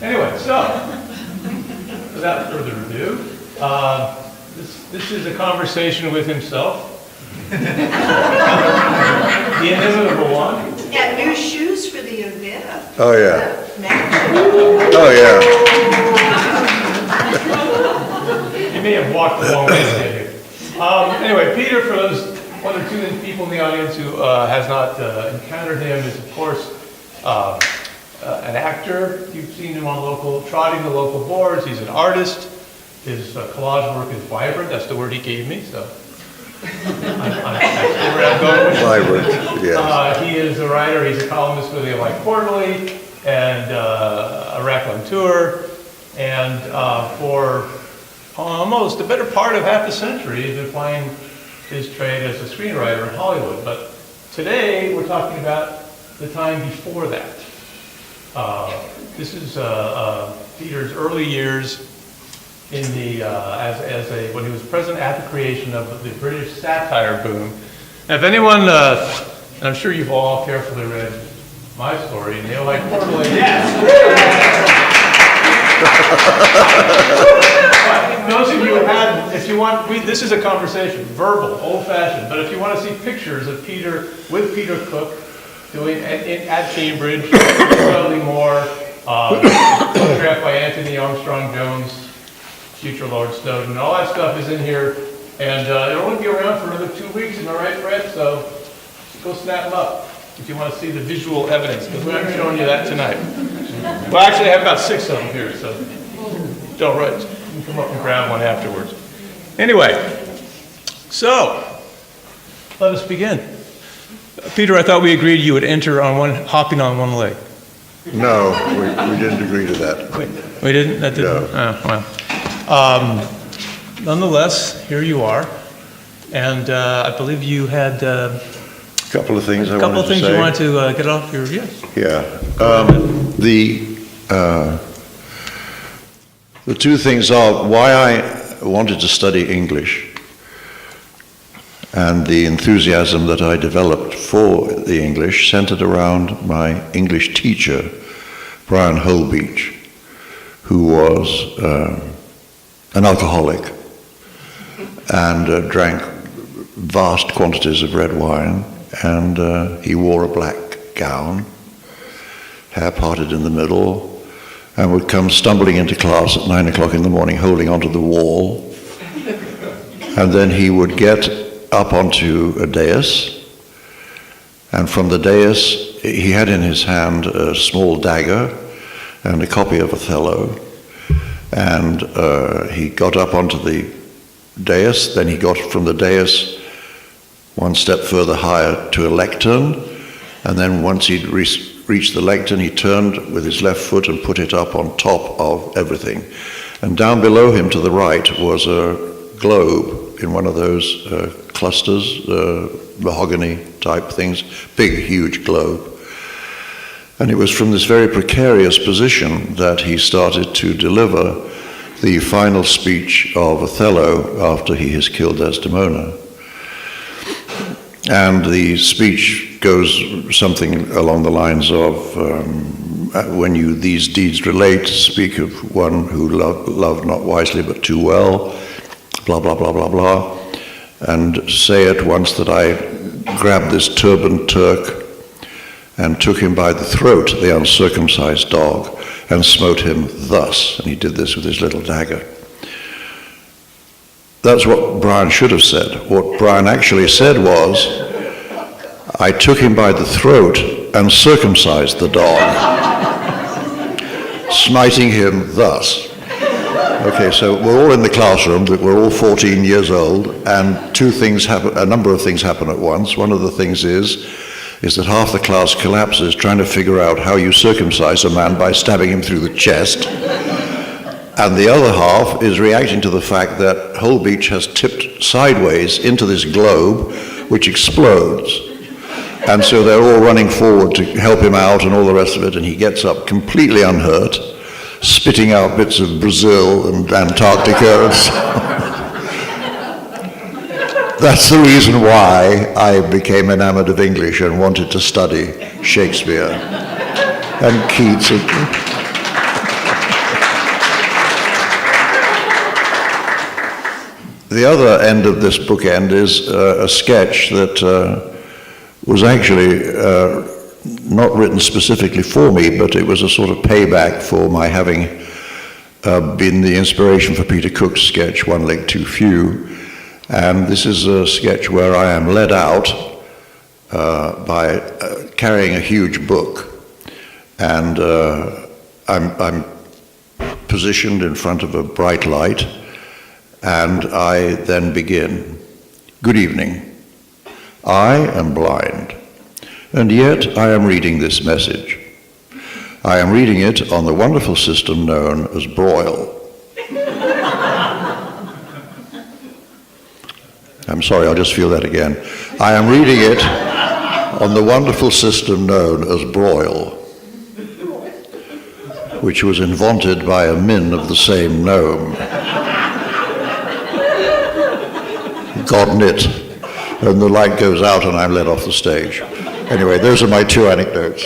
Anyway, so, without further ado, this is a conversation with himself. The inimitable one. And new shoes for the event. Oh, yeah. Matching. Oh, yeah. You may have walked a long way to get here. Anyway, Peter, for those one or two people in the audience who has not encountered him, is of course an actor. You've seen him on trotting the local boards. He's an artist. His collage work is vibrant. That's the word he gave me. So that's where I'm going with it. Vibrant, yes. He is a writer. He's a columnist for the Ojai Quarterly and a raconteur. And for almost the better part of half a century, he's been playing his trade as a screenwriter in Hollywood. But today, we're talking about the time before that. This is Peter's early years in the when he was present at the creation of the British satire boom. Now, if anyone, and I'm sure you've all carefully read my story in the Ojai Quarterly. Yes. Those of you who hadn't, if you want, this is a conversation, verbal, old-fashioned. But if you want to see pictures of Peter with Peter Cook doing at Cambridge, Dudley Moore, photographed by Anthony Armstrong Jones, future Lord Snowden, all that stuff is in here, and it'll only be around for another 2 weeks. Am I right, Fred? So go snap them up if you want to see the visual evidence, because we're not showing you that tonight. Well, actually, I have about 6 of them here, so don't rush. You can come up and grab one afterwards. Anyway, so let us begin. Peter, I thought we agreed you would enter hopping on one leg. No, we didn't agree to that. We didn't? That didn't? No. Oh, well. Nonetheless, here you are, and I believe you had A couple of things I a couple wanted of things to say. you wanted to get off your yes. Yeah. The two things are why I wanted to study English and the enthusiasm that I developed for the English centered around my English teacher, Brian Holbeach, who was an alcoholic and drank vast quantities of red wine, and he wore a black gown, hair parted in the middle, and would come stumbling into class at 9 o'clock in the morning holding onto the wall, and then he would get up onto a dais, and from the dais he had in his hand a small dagger and a copy of Othello, and he got up onto the dais, then he got from the dais one step further higher to a lectern, and then once he'd reached the lectern, he turned with his left foot and put it up on top of everything. And down below him to the right was a globe in one of those clusters, mahogany type things, big, huge globe. And it was from this very precarious position that he started to deliver the final speech of Othello after he has killed Desdemona. And the speech goes something along the lines of, when you these deeds relate, speak of one who loved not wisely but too well, blah, blah, blah, blah, blah, and say at once that I grabbed this turbaned Turk and took him by the throat, the uncircumcised dog, and smote him thus. And he did this with his little dagger. That's what Brian should have said. What Brian actually said was, I took him by the throat and circumcised the dog, smiting him thus. Okay, so we're all in the classroom, we're all 14 years old, and two things happen, a number of things happen at once. One of the things is that half the class collapses trying to figure out how you circumcise a man by stabbing him through the chest. And the other half is reacting to the fact that Holbeach has tipped sideways into this globe, which explodes. And so they're all running forward to help him out and all the rest of it, and he gets up completely unhurt, spitting out bits of Brazil and Antarctica and so on. That's the reason why I became enamored of English and wanted to study Shakespeare and Keats. The other end of this bookend is a sketch that was actually not written specifically for me, but it was a sort of payback for my having been the inspiration for Peter Cook's sketch, One Leg Too Few. And this is a sketch where I am led out by carrying a huge book, and I'm positioned in front of a bright light, and I then begin. Good evening. I am blind, and yet I am reading this message. I am reading it on the wonderful system known as Braille. I'm sorry, I'll just feel that again. I am reading it on the wonderful system known as Braille, which was invented by a min of the same nome. Gotten it. And the light goes out and I'm led off the stage. Anyway, those are my two anecdotes.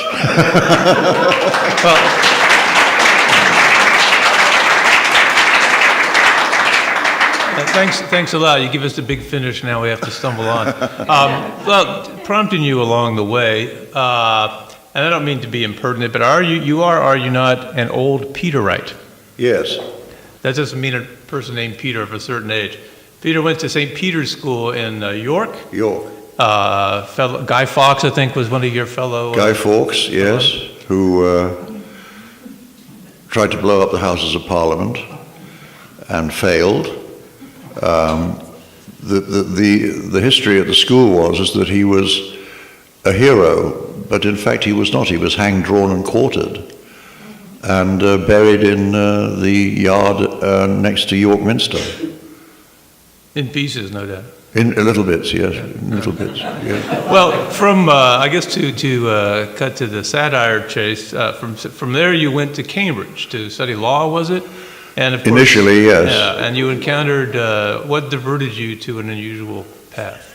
Thanks a lot. You give us the big finish, now we have to stumble on. Prompting you along the way, and I don't mean to be impertinent, but are you not, an old Peterite? Yes. That doesn't mean a person named Peter of a certain age. Peter went to St. Peter's School in York. York. Guy Fawkes, I think, was one of your fellow... Guy Fawkes, yes, who tried to blow up the Houses of Parliament and failed. The history at the school is that he was a hero, but in fact he was not. He was hanged, drawn and quartered and buried in the yard next to York Minster. In pieces, no doubt. In little bits, yes, little bits. Yeah. Well, from I guess to cut to the satire chase, from there you went to Cambridge to study law, was it? And of course, initially, yes. Yeah, and you encountered what diverted you to an unusual path?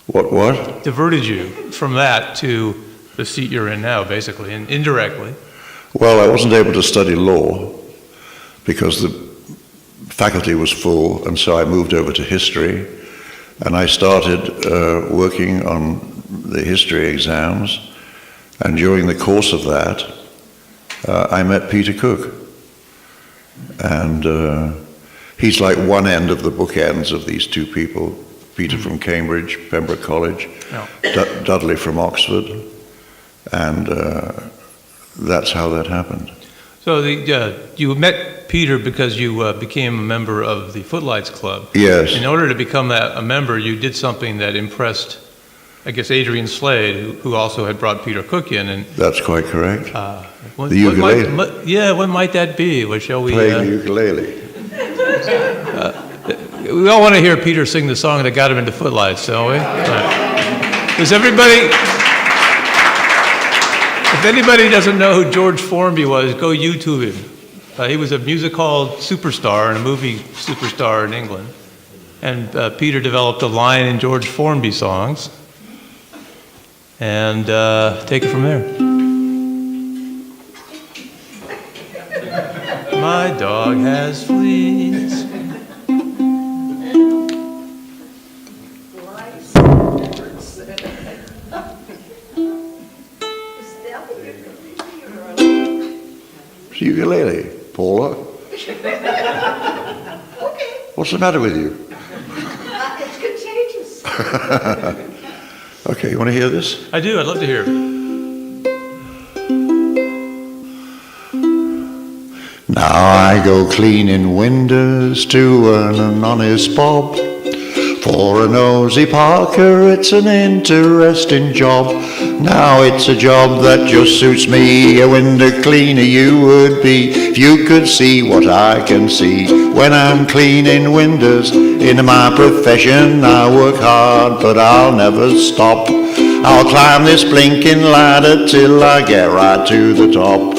What? Diverted you from that to the seat you're in now, basically, and indirectly. Well, I wasn't able to study law because the faculty was full, and so I moved over to history, and I started working on the history exams, and during the course of that, I met Peter Cook, and he's like one end of the bookends of these two people, Peter from Cambridge, Pembroke College, Dudley from Oxford, and that's how that happened. So you met Peter because you became a member of the Footlights Club. Yes. In order to become a member, you did something that impressed, I guess, Adrian Slade, who also had brought Peter Cook in. And that's quite correct. The ukulele. What might that be? What shall we? Playing the ukulele. We all want to hear Peter sing the song that got him into Footlights, don't we? Right. Does everybody? If anybody doesn't know who George Formby was, go YouTube him. He was a music hall superstar and a movie superstar in England. And Peter developed a line in George Formby songs. And take it from there. My dog has fleas. Ukulele, Paula. Okay. What's the matter with you? It's contagious. Okay, you want to hear this? I do, I'd love to hear. Now I go cleaning windows to earn an honest bob. For a nosy Parker, it's an interesting job. Now it's a job that just suits me. A window cleaner you would be if you could see what I can see when I'm cleaning windows. In my profession I work hard, but I'll never stop. I'll climb this blinking ladder till I get right to the top.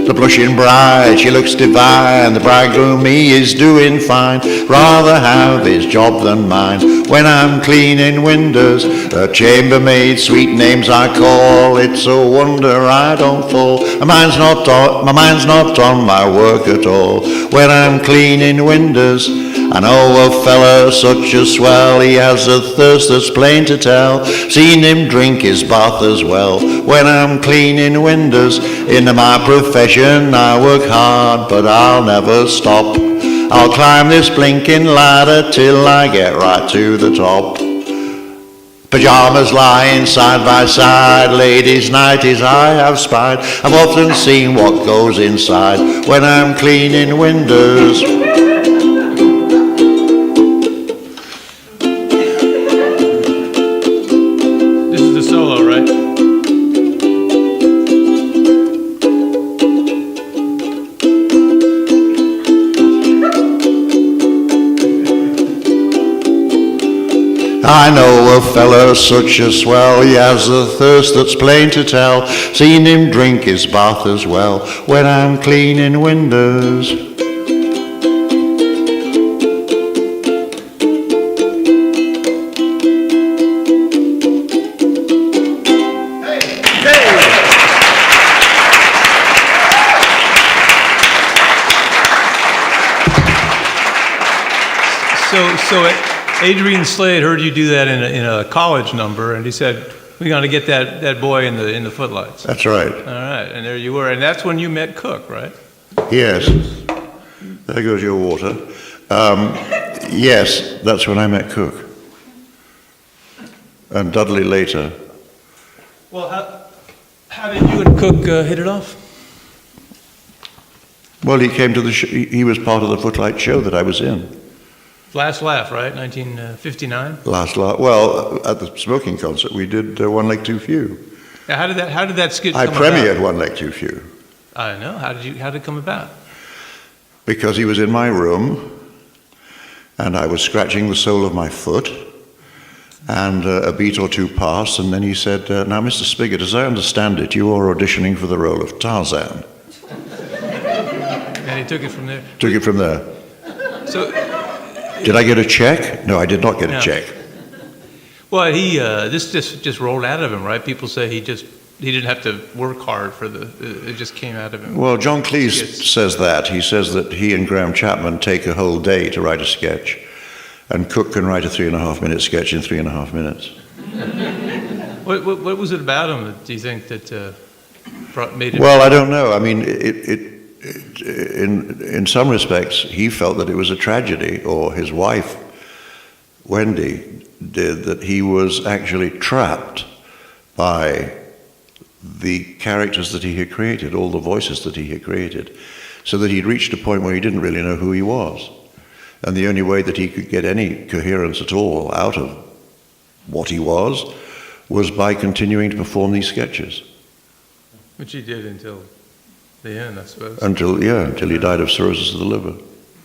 The blushing bride, she looks divine. The bridegroom, he is doing fine. Rather have his job than mine. When I'm cleaning windows, the chambermaid, sweet names I call. It's a wonder I don't fall. My mind's not on my work at all. When I'm cleaning windows, I know a fella such a swell. He has a thirst that's plain to tell. Seen him drink his bath as well. When I'm cleaning windows, in my profession I work hard, but I'll never stop. I'll climb this blinking ladder till I get right to the top. Pyjamas lying side by side, ladies' nighties I have spied. I've often seen what goes inside when I'm cleaning windows. This is the solo, right? I know a fella such a swell, he has a thirst that's plain to tell. Seen him drink his bath as well when I'm cleaning windows. So Adrian Slade heard you do that in a college number, and he said, "We got to get that boy in the footlights." That's right. All right, and there you were, and that's when you met Cook, right? Yes. There goes your water. Yes, that's when I met Cook. And Dudley later. Well, how did you and Cook hit it off? Well, he came to the he was part of the Footlight show that I was in. Last Laugh, right? 1959. Last laugh. Well, at the smoking concert, we did One Leg Too Few. Now, how did that skit I come premiered about? One Leg Too Few I know. How did it come about? because he was in my room, and I was scratching the sole of my foot, and a beat or two passed, and then he said, "Now, Mr. Spigot, as I understand it, you are auditioning for the role of Tarzan." And he took it from there. Took it from there. So, Did I get a check? No, I did not get No. a check. well, this just rolled out of him, right? People say he didn't have to work hard it just came out of him. Well, John Cleese Skits. says that. He says that he and Graham Chapman take a whole day to write a sketch, and Cook can write a 3.5-minute sketch in 3.5 minutes. What was it about him that do you think that made it? Well, I don't know. I mean, in some respects, he felt that it was a tragedy, or his wife, Wendy, did, that he was actually trapped by the characters that he had created, all the voices that he had created, so that he'd reached a point where he didn't really know who he was. And the only way that he could get any coherence at all out of what he was by continuing to perform these sketches. Which he did until the end, I suppose. Until he died of cirrhosis of the liver.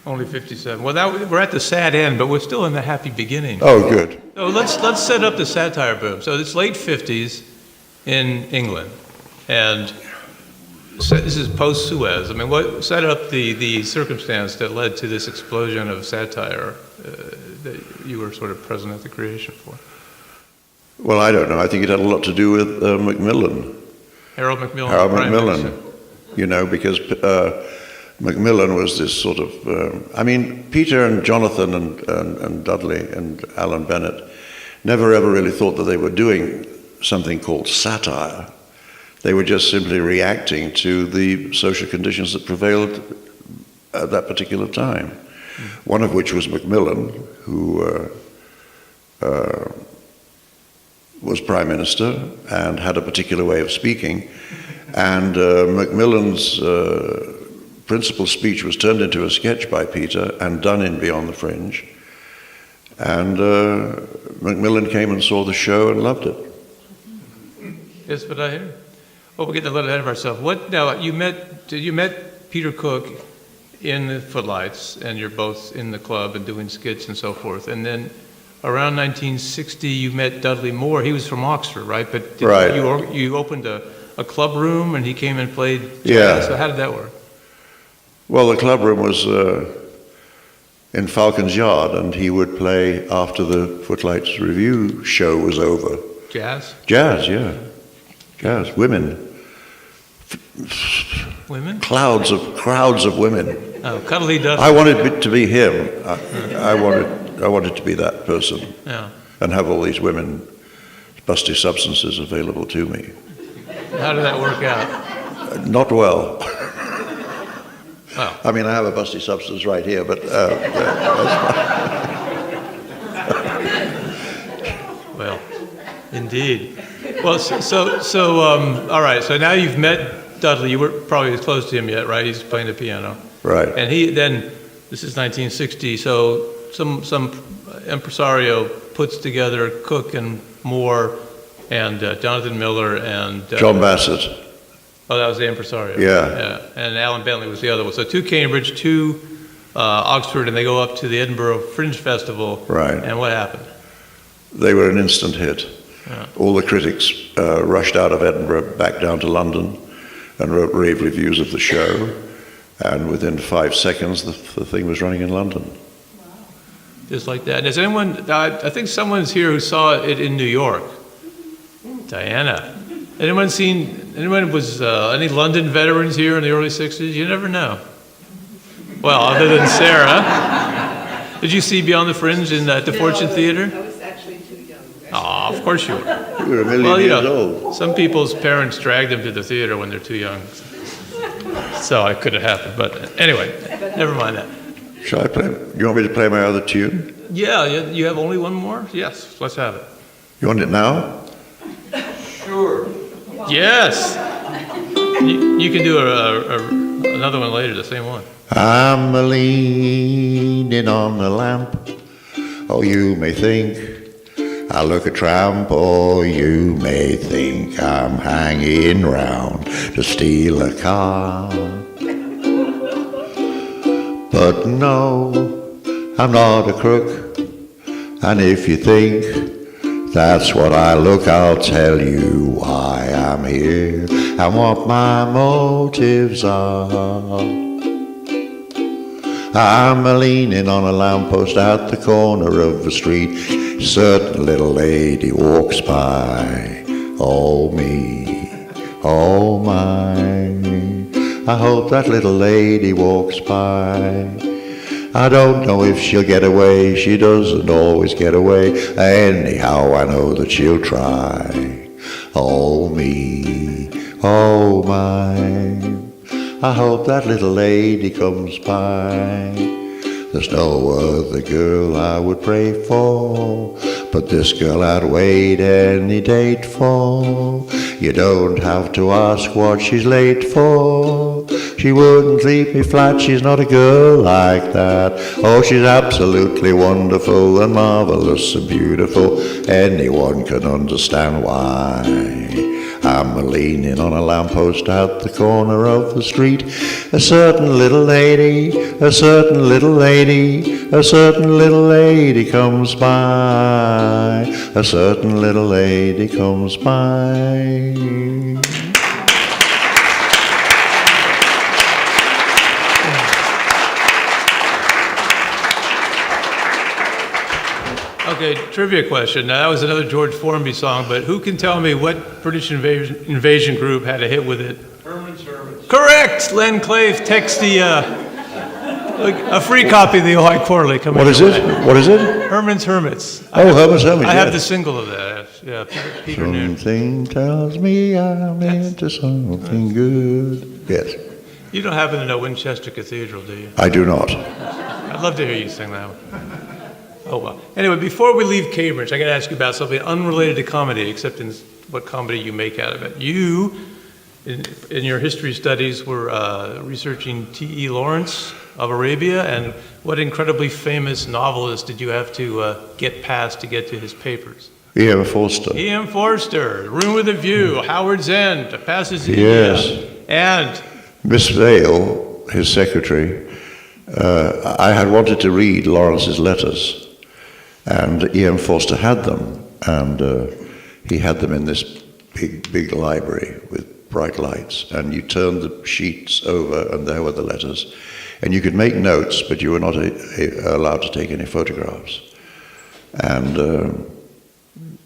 Only 57. Well, we're at the sad end, but we're still in the happy beginning. Oh, good. So let's set up the satire boom. So it's late 50s in England, and this is post-Suez. I mean, what set up the circumstance that led to this explosion of satire that you were sort of present at the creation for? Well, I don't know. I think it had a lot to do with Macmillan. Harold Macmillan. Harold Prime Macmillan. Minister. You know, because Macmillan was this sort of, Peter and Jonathan and Dudley and Alan Bennett never ever really thought that they were doing something called satire. They were just simply reacting to the social conditions that prevailed at that particular time. One of which was Macmillan, who was Prime Minister and had a particular way of speaking. And Macmillan's principal speech was turned into a sketch by Peter and done in Beyond the Fringe. And Macmillan came and saw the show and loved it. Yes, but I hear. Well, we're getting a little ahead of ourselves. You met Peter Cook in the Footlights, and you're both in the club and doing skits and so forth. And then around 1960, you met Dudley Moore. He was from Oxford, right? But Right. You opened a a club room and he came and played jazz? Yeah. So how did that work? Well, the club room was in Falcon's Yard, and he would play after the Footlights Review show was over. Jazz? Jazz, yeah. Jazz, women. Women? Crowds of women. Oh, Cuddly Duck. I wanted it to be him. I wanted to be that person Yeah. and have all these women, busty substances available to me. How did that work out? Not well. Oh. I mean, I have a busty substance right here, but Well, indeed. Well, all right. So now you've met Dudley. You weren't probably as close to him yet, right? He's playing the piano. right. And this is 1960. So some impresario puts together Cook and Moore and Jonathan Miller and John Bassett. Oh, that was the impresario. Yeah. And Alan Bentley was the other one. So 2 Cambridge, 2 Oxford, and they go up to the Edinburgh Fringe Festival. Right. And what happened? They were an instant hit. Yeah. All the critics rushed out of Edinburgh back down to London and wrote rave reviews of the show. And within 5 seconds, the thing was running in London. Just like that. And has anyone, I think someone's here who saw it in New York. Diana. Anyone was, any London veterans here in the early 60s? You never know. Well, other than Sarah. Did you see Beyond the Fringe at the Fortune Theater? I was actually too young. Oh, of course you were. You were a million Well, years old. some people's parents drag them to the theater when they're too young. So it could have happened. But anyway, never mind that. Shall I play? You want me to play my other tune? Yeah, you have only one more? Yes, let's have it. You want it now? Yes. You can do another one later, the same one. I'm a-leaning on the lamp. Oh, you may think I look a tramp, or you may think I'm hanging round to steal a car. But no, I'm not a crook. And if you think that's what I look, I'll tell you why I'm here and what my motives are. I'm a-leaning on a lamppost at the corner of the street. Certain little lady walks by. Oh me, oh my. I hope that little lady walks by. I don't know if she'll get away. She doesn't always get away. Anyhow, I know that she'll try. Oh me, oh my. I hope that little lady comes by. There's no other girl I would pray for, but this girl I'd wait any date for. You don't have to ask what she's late for. She wouldn't leave me flat, she's not a girl like that. Oh, she's absolutely wonderful and marvelous and beautiful. Anyone can understand why. I'm a-leaning on a lamppost at the corner of the street. A certain little lady, a certain little lady, a certain little lady comes by. A certain little lady comes by. Okay, trivia question. Now, that was another George Formby song, but who can tell me what British invasion group had a hit with it? Herman's Hermits. Correct! Len Clave, text a free copy of the Ojai Quarterly coming What is your it? way. What is it? Herman's Hermits. Oh, Herman's Hermits, I have yes. the single of that. Yeah, Peter Noon. Something tells me I'm into something good. Yes, You don't happen to know Winchester Cathedral, do you? I do not. I'd love to hear you sing that one. Oh, well. Anyway, before we leave Cambridge, I got to ask you about something unrelated to comedy, except in what comedy you make out of it. You, in your history studies, were researching T.E. Lawrence of Arabia, and what incredibly famous novelist did you have to get past to get to his papers? E.M. Forster. E.M. Forster, Room with a View, Howard's End, Passes Yes. India, and Miss Vale, his secretary, I had wanted to read Lawrence's letters, and E.M. Forster had them, and he had them in this big library with bright lights, and you turned the sheets over, and there were the letters. And you could make notes, but you were not allowed to take any photographs. And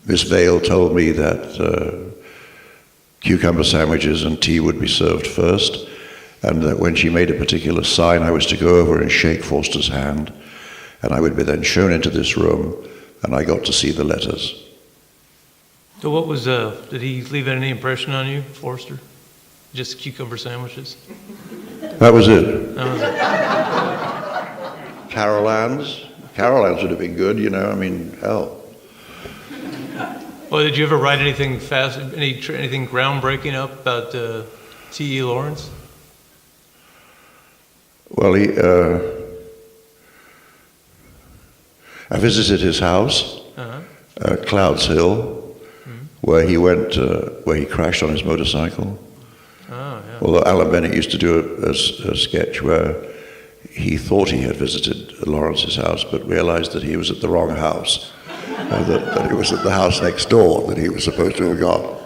Miss Vale told me that cucumber sandwiches and tea would be served first, and that when she made a particular sign, I was to go over and shake Forster's hand, and I would be then shown into this room, and I got to see the letters. So what was, did he leave any impression on you, Forster? Just cucumber sandwiches? That was it. That was it. Carol Ann's would have been good, you know, I mean, hell. Well, did you ever write anything fast, anything groundbreaking up about T.E. Lawrence? Well, I visited his house, Clouds Hill, where he went, where he crashed on his motorcycle. Oh, yeah. Although Alan Bennett used to do a sketch where he thought he had visited Lawrence's house, but realized that he was at the wrong house, that it was at the house next door that he was supposed to have gone.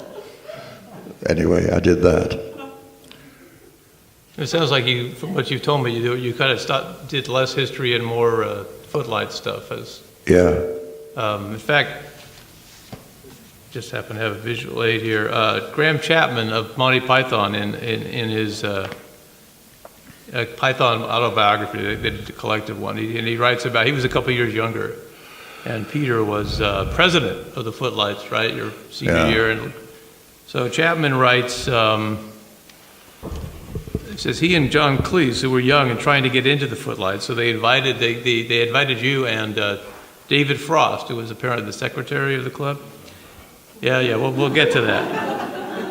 Anyway, I did that. It sounds like you, from what you've told me, you kind of did less history and more footlight stuff. Yeah. In fact, just happen to have a visual aid here. Graham Chapman of Monty Python in his Python autobiography, they did the collective one, and he writes about, he was a couple years younger, and Peter was president of the Footlights, right, your senior year. And so Chapman writes, it says, he and John Cleese, who were young and trying to get into the Footlights, so they invited you and David Frost, who was apparently the secretary of the club. Yeah, we'll get to that.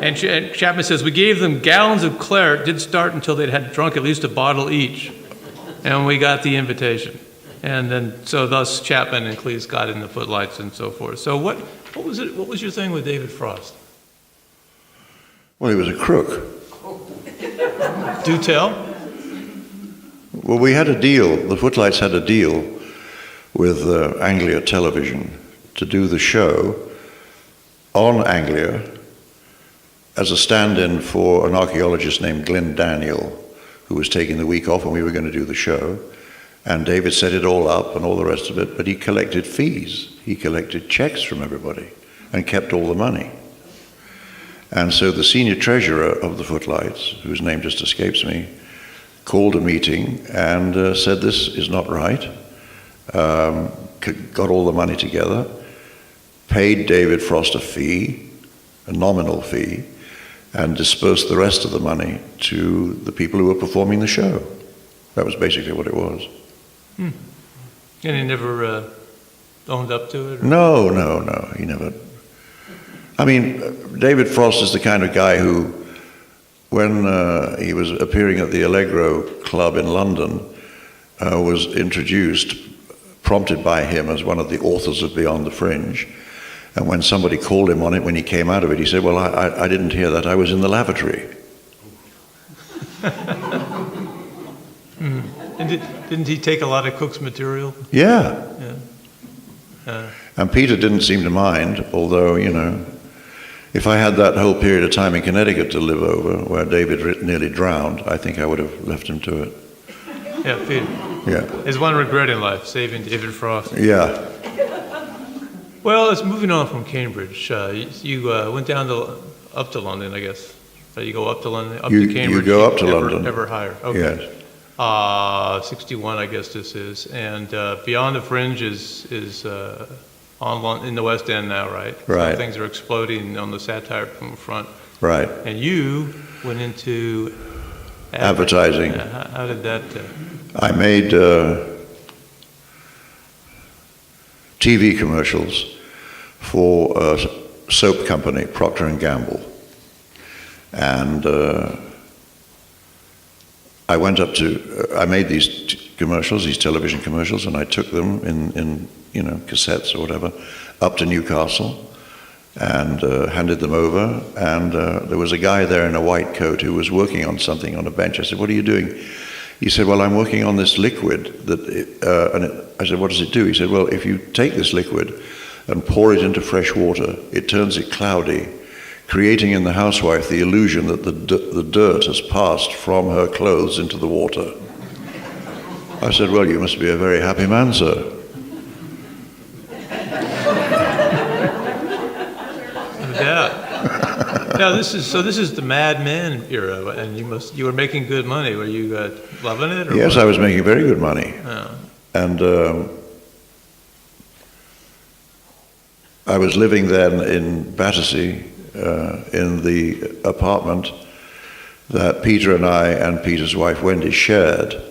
And Chapman says, we gave them gallons of claret, didn't start until they'd had drunk at least a bottle each. And we got the invitation. And then, so thus Chapman and Cleese got in the Footlights and so forth. So what was your thing with David Frost? Well, he was a crook. Do tell. Well, we had a deal, the Footlights had a deal with Anglia Television to do the show on Anglia as a stand-in for an archaeologist named Glyn Daniel, who was taking the week off and we were going to do the show. And David set it all up and all the rest of it, but he collected fees. He collected checks from everybody and kept all the money. And so the senior treasurer of the Footlights, whose name just escapes me, called a meeting and said, this is not right. Got all the money together, paid David Frost a fee, a nominal fee, and dispersed the rest of the money to the people who were performing the show. That was basically what it was. And he never owned up to it? Or? No, he never. I mean, David Frost is the kind of guy who, when he was appearing at the Allegro Club in London, was introduced, prompted by him as one of the authors of Beyond the Fringe. And when somebody called him on it, when he came out of it, he said, well, I didn't hear that, I was in the lavatory. And didn't he take a lot of Cook's material? Yeah. Yeah. And Peter didn't seem to mind, although, you know, if I had that whole period of time in Connecticut to live over, where David nearly drowned, I think I would have left him to it. Yeah, Peter. Yeah. There's one regret in life, saving David Frost. Yeah. Well, it's moving on from Cambridge. You went up to London, I guess. You go up to London, to Cambridge. You go up to London. Ever higher. Okay. Yes. 61, I guess this is. And Beyond the Fringe is in the West End now, right? Right. So things are exploding on the satire front. Right. And you went into advertising. How did that? I made TV commercials for a soap company, Procter & Gamble. And I went up to, I made these commercials, these television commercials, and I took them in cassettes or whatever, up to Newcastle and handed them over. And there was a guy there in a white coat who was working on something on a bench. I said, what are you doing? He said, well, I'm working on this liquid. I said, what does it do? He said, well, if you take this liquid and pour it into fresh water, it turns it cloudy creating in the housewife the illusion that the dirt has passed from her clothes into the water. I said, well, you must be a very happy man, sir. Yeah. Now this is the Mad Men era, and you were making good money. Were you loving it? Or Yes, what? I was making very good money. Oh. And I was living then in Battersea, in the apartment that Peter and I and Peter's wife Wendy shared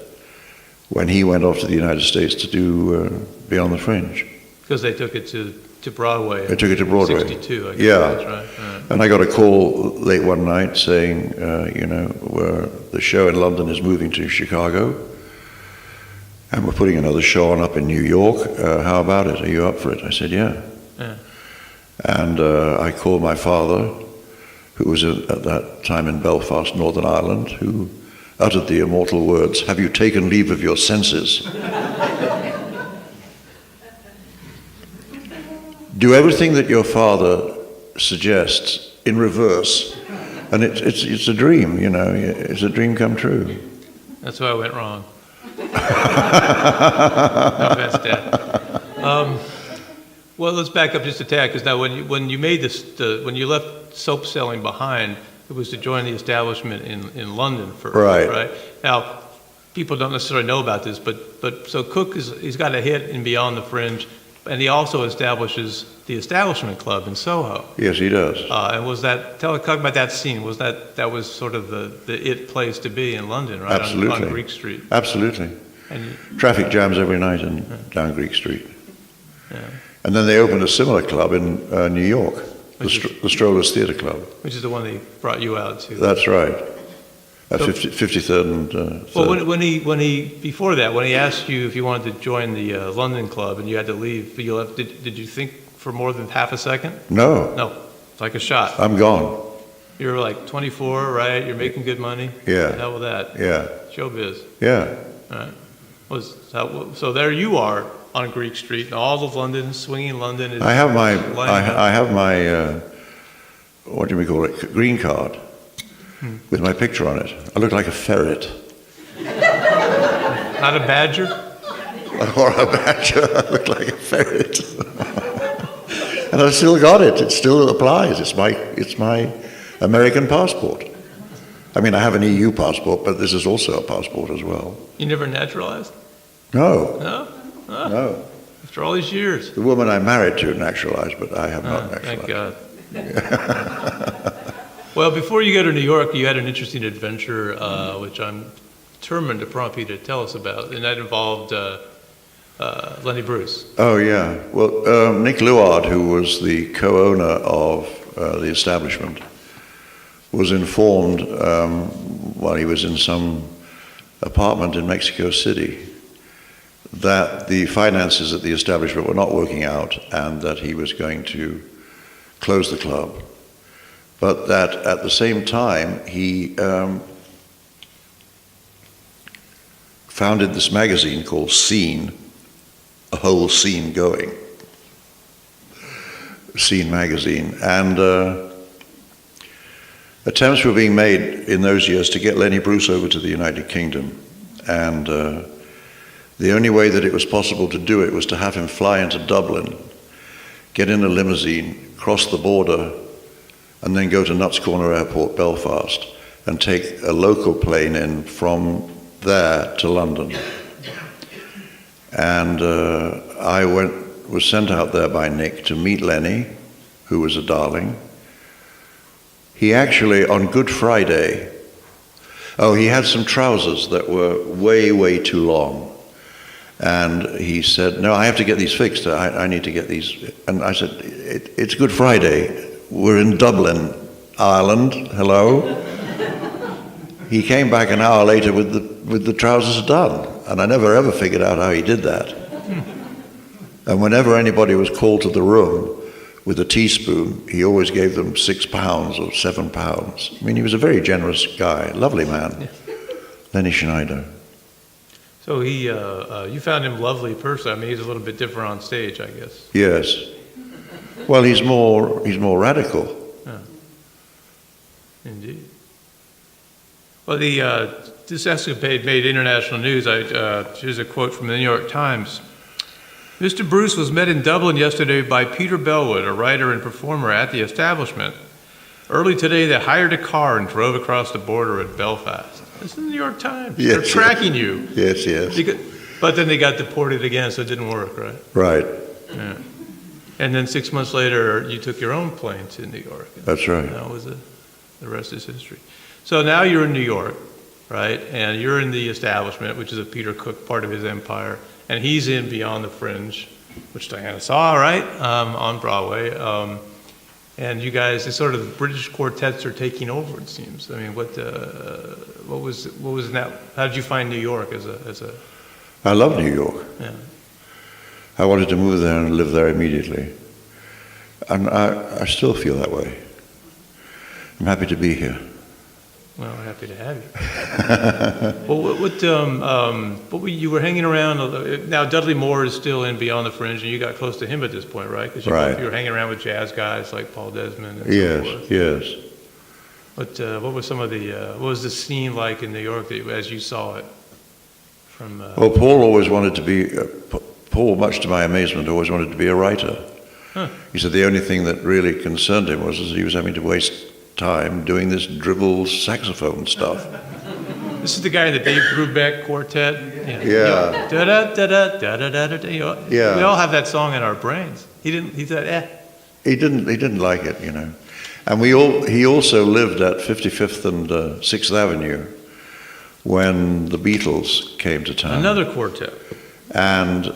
when he went off to the United States to do Beyond the Fringe. Because they took it to Broadway. They took it to Broadway. 62, I guess. Yeah. That's right. Right. And I got a call late one night saying, the show in London is moving to Chicago, and we're putting another show on up in New York. How about it? Are you up for it? I said, yeah. Yeah. And I called my father, who was at that time in Belfast, Northern Ireland, who uttered the immortal words, "Have you taken leave of your senses?" Do everything that your father suggests in reverse, and it's a dream, it's a dream come true. That's why I went wrong. No offense, Dad. Well, let's back up just a tad, because now when you made this, when you left soap selling behind, it was to join the establishment in London first, right? Now, people don't necessarily know about this, but so Cook he's got a hit in Beyond the Fringe, and he also establishes the Establishment Club in Soho. Yes, he does. And was that, talk about that scene, was that was sort of the it place to be in London, right? Absolutely. On Greek Street. Absolutely. And Traffic jams every night down Greek Street. yeah. And then they opened a similar club in New York, the Strollers Theatre Club. Which is the one they brought you out to. That's right. At 53rd and 3rd. Well, when he before that, when he asked you if you wanted to join the London club and you had to leave, but you left, did you think for more than half a second? No. No, it's like a shot. I'm gone. You're like 24, right? You're making good money. Yeah. The hell with that. Yeah. Showbiz. Yeah. Right. So there you are on Greek Street, and all of London, swinging London. Is I have my what do we call it, green card with my picture on it. I look like a ferret. Not a badger? Or a badger. I look like a ferret. And I've still got it. It still applies. It's my American passport. I mean, I have an EU passport, but this is also a passport as well. You never naturalized? No. No? Oh, No. after all these years. The woman I'm married to naturalized, but I have not Thank naturalized. God. Well, before you go to New York, you had an interesting adventure, which I'm determined to prompt you to tell us about, and that involved Lenny Bruce. Oh, yeah. Well, Nick Luard, who was the co-owner of the establishment, was informed while he was in some apartment in Mexico City that the finances at the establishment were not working out and that he was going to close the club. But that at the same time, he founded this magazine called Scene, a whole scene going, Scene magazine. And attempts were being made in those years to get Lenny Bruce over to the United Kingdom. And the only way that it was possible to do it was to have him fly into Dublin, get in a limousine, cross the border, and then go to Nuts Corner Airport, Belfast, and take a local plane in from there to London. And I was sent out there by Nick to meet Lenny, who was a darling. He actually, on Good Friday, he had some trousers that were way, way too long. And he said, no, I have to get these fixed. I need to get these. And I said, it's Good Friday. We're in Dublin, Ireland. Hello. He came back an hour later with the trousers done. And I never ever figured out how he did that. And whenever anybody was called to the room with a teaspoon, he always gave them £6 or £7. I mean, he was a very generous guy, lovely man. Lenny Schneider. So you found him lovely person. I mean, he's a little bit different on stage, I guess. Yes. Well, he's more radical. Yeah. Indeed. Well, this escapade made international news. Here's a quote from the New York Times. Mr. Bruce was met in Dublin yesterday by Peter Bellwood, a writer and performer at the establishment. Early today, they hired a car and drove across the border at Belfast. This is the New York Times. Yes, They're tracking you. Yes, yes. But then they got deported again, so it didn't work, right? Right. Yeah. And then 6 months later, you took your own plane to New York. That's right. And that was the rest is history. So now you're in New York, right? And you're in the establishment, which is a Peter Cook part of his empire. And he's in Beyond the Fringe, which Diana saw, right, on Broadway. And you guys, it's sort of British quartets are taking over, it seems. I mean, what was that? How did you find New York as a? I love New York. Yeah. I wanted to move there and live there immediately. And I still feel that way. I'm happy to be here. Well, happy to have you. Well, what were you were hanging around? Now Dudley Moore is still in Beyond the Fringe, and you got close to him at this point, right? Because you were hanging around with jazz guys like Paul Desmond. And Yes, so forth. yes. What was some of the? What was the scene like in New York as you saw it? From Well, Paul always wanted to be. Paul, much to my amazement, always wanted to be a writer. Huh. He said the only thing that really concerned him was that he was having to waste time doing this dribble saxophone stuff. This is the guy in the Dave Brubeck quartet. Yeah. Da da da da da da da da. Yeah. We all have that song in our brains. He didn't. He said, eh. He didn't like it, you know. And he also lived at 55th and 6th Avenue when the Beatles came to town. Another quartet. And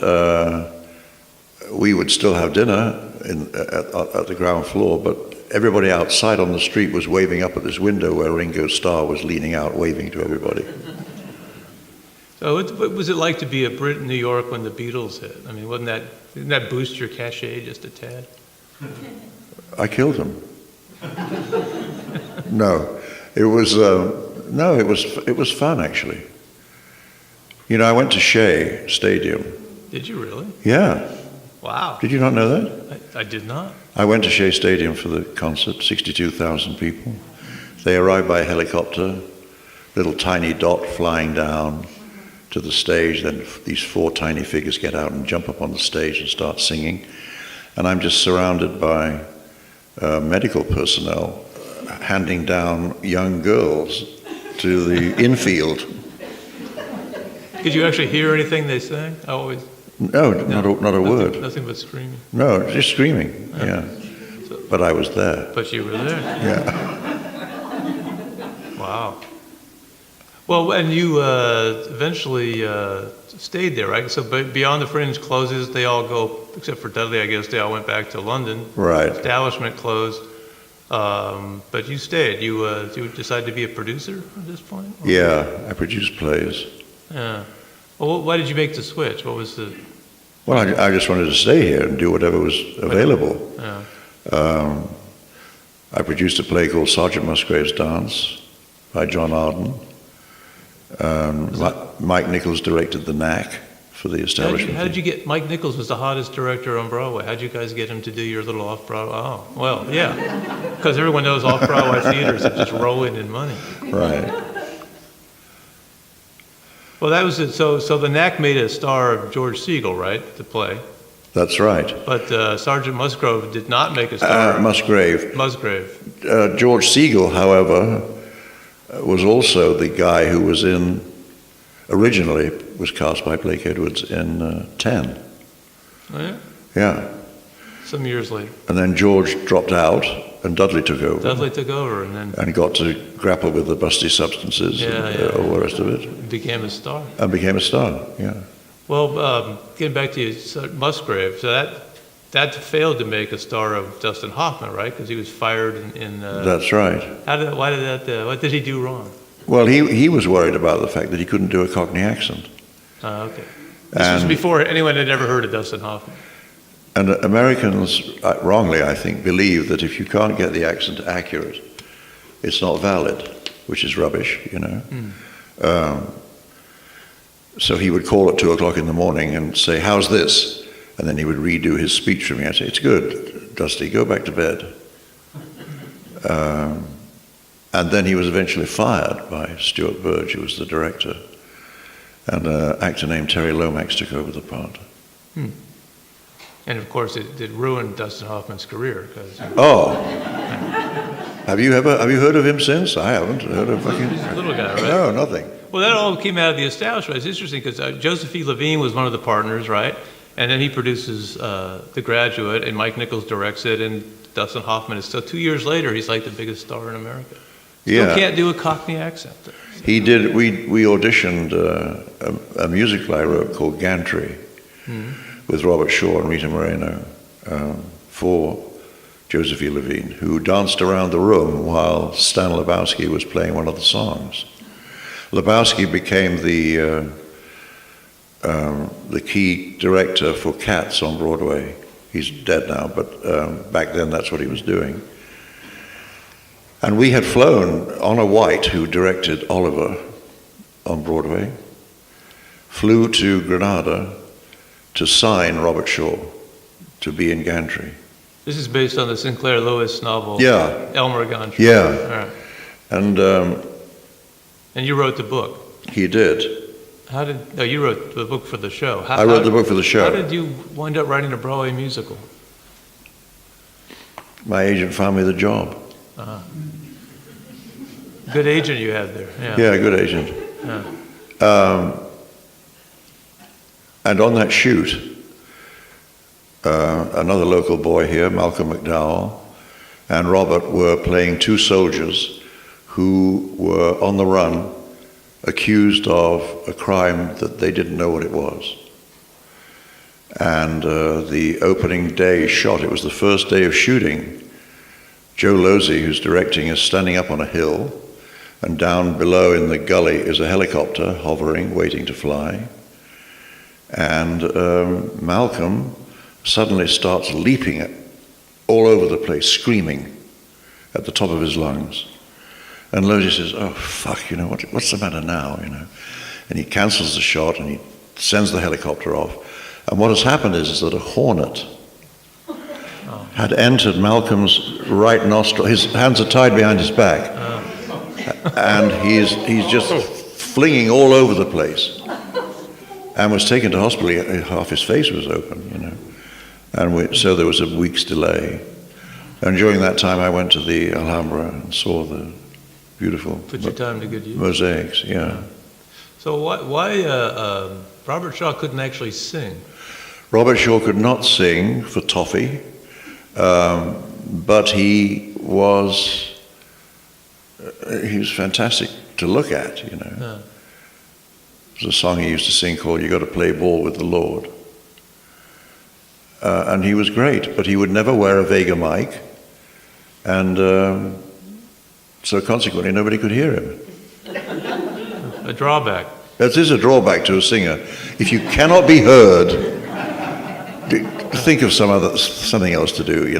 we would still have dinner at the ground floor, but everybody outside on the street was waving up at this window where Ringo Starr was leaning out, waving to everybody. So what was it like to be a Brit in New York when the Beatles hit? I mean, didn't that boost your cachet just a tad? I killed him. No, it was fun actually. You know, I went to Shea Stadium. Did you really? Yeah. Wow. Did you not know that? I did not. I went to Shea Stadium for the concert, 62,000 people. They arrived by helicopter, little tiny dot flying down to the stage, then these four tiny figures get out and jump up on the stage and start singing. And I'm just surrounded by medical personnel handing down young girls to the infield. Did you actually hear anything they sang? I always... No, not a word. Nothing but screaming. No, just screaming, yeah. So, but I was there. But you were there. Yeah. Wow. Well, and you eventually stayed there, right? So Beyond the Fringe closes, they all go, except for Dudley, I guess, they all went back to London. Right. Establishment closed. But you stayed. You decided to be a producer at this point? Or? Yeah, I produced plays. Yeah. Well, why did you make the switch? What was the... Well, I just wanted to stay here and do whatever was available. Yeah. I produced a play called Sergeant Musgrave's Dance by John Arden. Mike Nichols directed The Knack for the establishment. How did you get... Mike Nichols was the hottest director on Broadway. How did you guys get him to do your little off-Broadway? Oh, well, yeah. Because everyone knows off-Broadway theaters are just rolling in money. Right. Well, that was it. So The Knack made a star of George Segal, right, the play? That's right. But Sergeant Musgrave did not make a star. Musgrave. George Segal, however, was also the guy who was originally was cast by Blake Edwards in 10. Oh, yeah? Yeah. Some years later. And then George dropped out and Dudley took over. Dudley took over and then... And got to grapple with the busty substances and all the rest of it. Became a star. And became a star, yeah. Well, getting back to you, Musgrave, so that failed to make a star of Dustin Hoffman, right? Because he was fired in That's right. What did he do wrong? Well, he was worried about the fact that he couldn't do a Cockney accent. Okay. This was before anyone had ever heard of Dustin Hoffman. And Americans, wrongly I think, believe that if you can't get the accent accurate, it's not valid, which is rubbish, you know. So he would call at 2:00 in the morning and say, "How's this?" And then he would redo his speech for me. I'd say, "It's good, Dusty, go back to bed." And then he was eventually fired by Stuart Burge, who was the director. And an actor named Terry Lomax took over the part. And of course, it ruined Dustin Hoffman's career. Oh. Have you heard of him since? I haven't heard of fucking... He's a little guy, right? No, nothing. Well, that all came out of the establishment. It's interesting because Joseph E. Levine was one of the partners, right? And then he produces The Graduate, and Mike Nichols directs it, and Dustin Hoffman is still 2 years later, he's like the biggest star in America. Still can't do a Cockney accent. He did. We auditioned a musical I wrote called Gantry with Robert Shaw and Rita Moreno for Joseph E. Levine, who danced around the room while Stan Lebowski was playing one of the songs. Lebowski became the key director for Cats on Broadway. He's dead now, but back then that's what he was doing. And we had flown, Honor White, who directed Oliver on Broadway, flew to Granada to sign Robert Shaw to be in Gantry. This is based on the Sinclair Lewis novel, Yeah. Elmer Gantry. Yeah. All right. And you wrote the book. he did. You wrote the book for the show. I wrote the book for the show. How did you wind up writing a Broadway musical? My agent found me the job. Good agent you had there. Yeah, good agent. And on that shoot, another local boy here, Malcolm McDowell, and Robert were playing two soldiers who were on the run, accused of a crime that they didn't know what it was. And the opening day shot, it was the first day of shooting. Joe Losey, who's directing, is standing up on a hill, and down below in the gully is a helicopter hovering, waiting to fly. And Malcolm suddenly starts leaping all over the place, screaming at the top of his lungs. And Losey says, "Oh, fuck, what's the matter now, And he cancels the shot and he sends the helicopter off. And what has happened is that a hornet had entered Malcolm's right nostril. His hands are tied behind his back. And he's just flinging all over the place. And was taken to hospital. Half his face was open, And so there was a week's delay. And during that time, I went to the Alhambra and saw the beautiful Put your time to good use. mosaics. Yeah. So why Robert Shaw couldn't actually sing? Robert Shaw could not sing for toffee, but he was fantastic to look at. There's a song he used to sing called "You Got to Play Ball with the Lord," and he was great. But he would never wear a Vega mic, and so consequently nobody could hear him. A drawback. That is a drawback to a singer. If you cannot be heard, think of something else to do.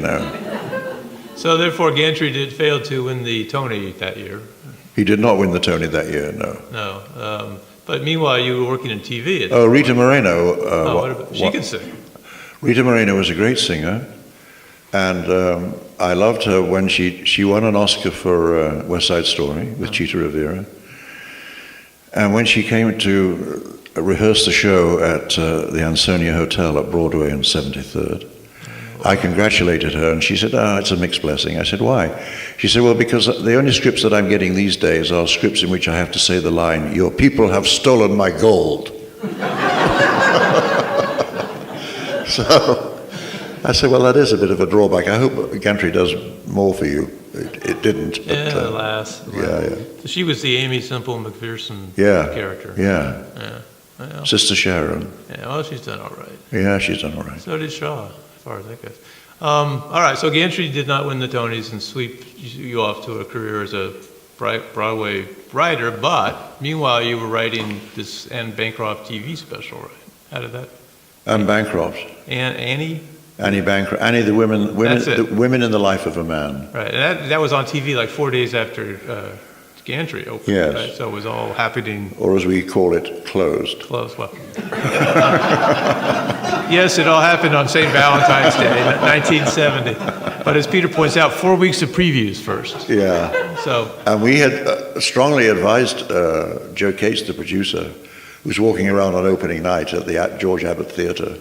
So therefore, Gantry did fail to win the Tony that year. He did not win the Tony that year. No. No. But meanwhile, you were working in TV. Oh, Rita Moreno. She could sing. Rita Moreno was a great singer, and I loved her when she won an Oscar for West Side Story with Chita Rivera. And when she came to rehearse the show at the Ansonia Hotel at Broadway and 73rd, I congratulated her, and she said, it's a mixed blessing. I said, why? She said, well, because the only scripts that I'm getting these days are scripts in which I have to say the line, "Your people have stolen my gold." So I said, well, that is a bit of a drawback. I hope Gantry does more for you. It didn't. But, alas. Yeah. So she was the Amy Semple McPherson character. Yeah. Well, Sister Sharon. Yeah, well, she's done all right. Yeah, she's done all right. So did Shaw, as far as that goes. All right, so Gantry did not win the Tonys and sweep you off to a career as a Broadway writer, but meanwhile you were writing this Anne Bancroft TV special, right? How did that? Anne Bancroft. Annie Bancroft. Annie, the women in the life of a man. Right, and that was on TV like 4 days after Gantry opened. Yes. Right? So it was all happening. Or as we call it, closed. Close. Well. Yes, it all happened on St. Valentine's Day, 1970. But as Peter points out, 4 weeks of previews first. Yeah. So, And we had strongly advised Joe Cates, the producer, who was walking around on opening night at the George Abbott Theatre,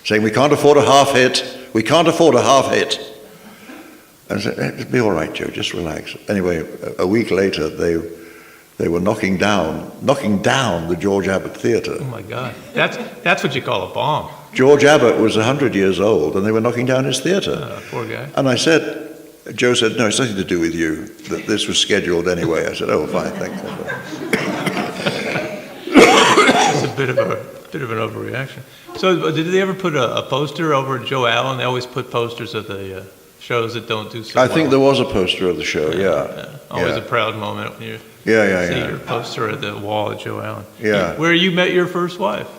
saying, we can't afford a half hit. We can't afford a half hit. And I said, it'll be all right, Joe, just relax. Anyway, a week later, they were knocking down the George Abbott Theatre. oh my God, that's what you call a bomb. George Abbott was 100 years old, and they were knocking down his theatre. Poor guy. And I said, Joe said, no, it's nothing to do with you, that this was scheduled anyway. I said, oh, fine, thanks. It's a bit of an overreaction. So, did they ever put a poster over at Joe Allen? They always put posters of the shows that don't do so I well. think there was a poster of the show, yeah. Always Yeah. a proud moment when you Yeah. see your poster at the wall at Joe Allen. Yeah. Where you met your first wife,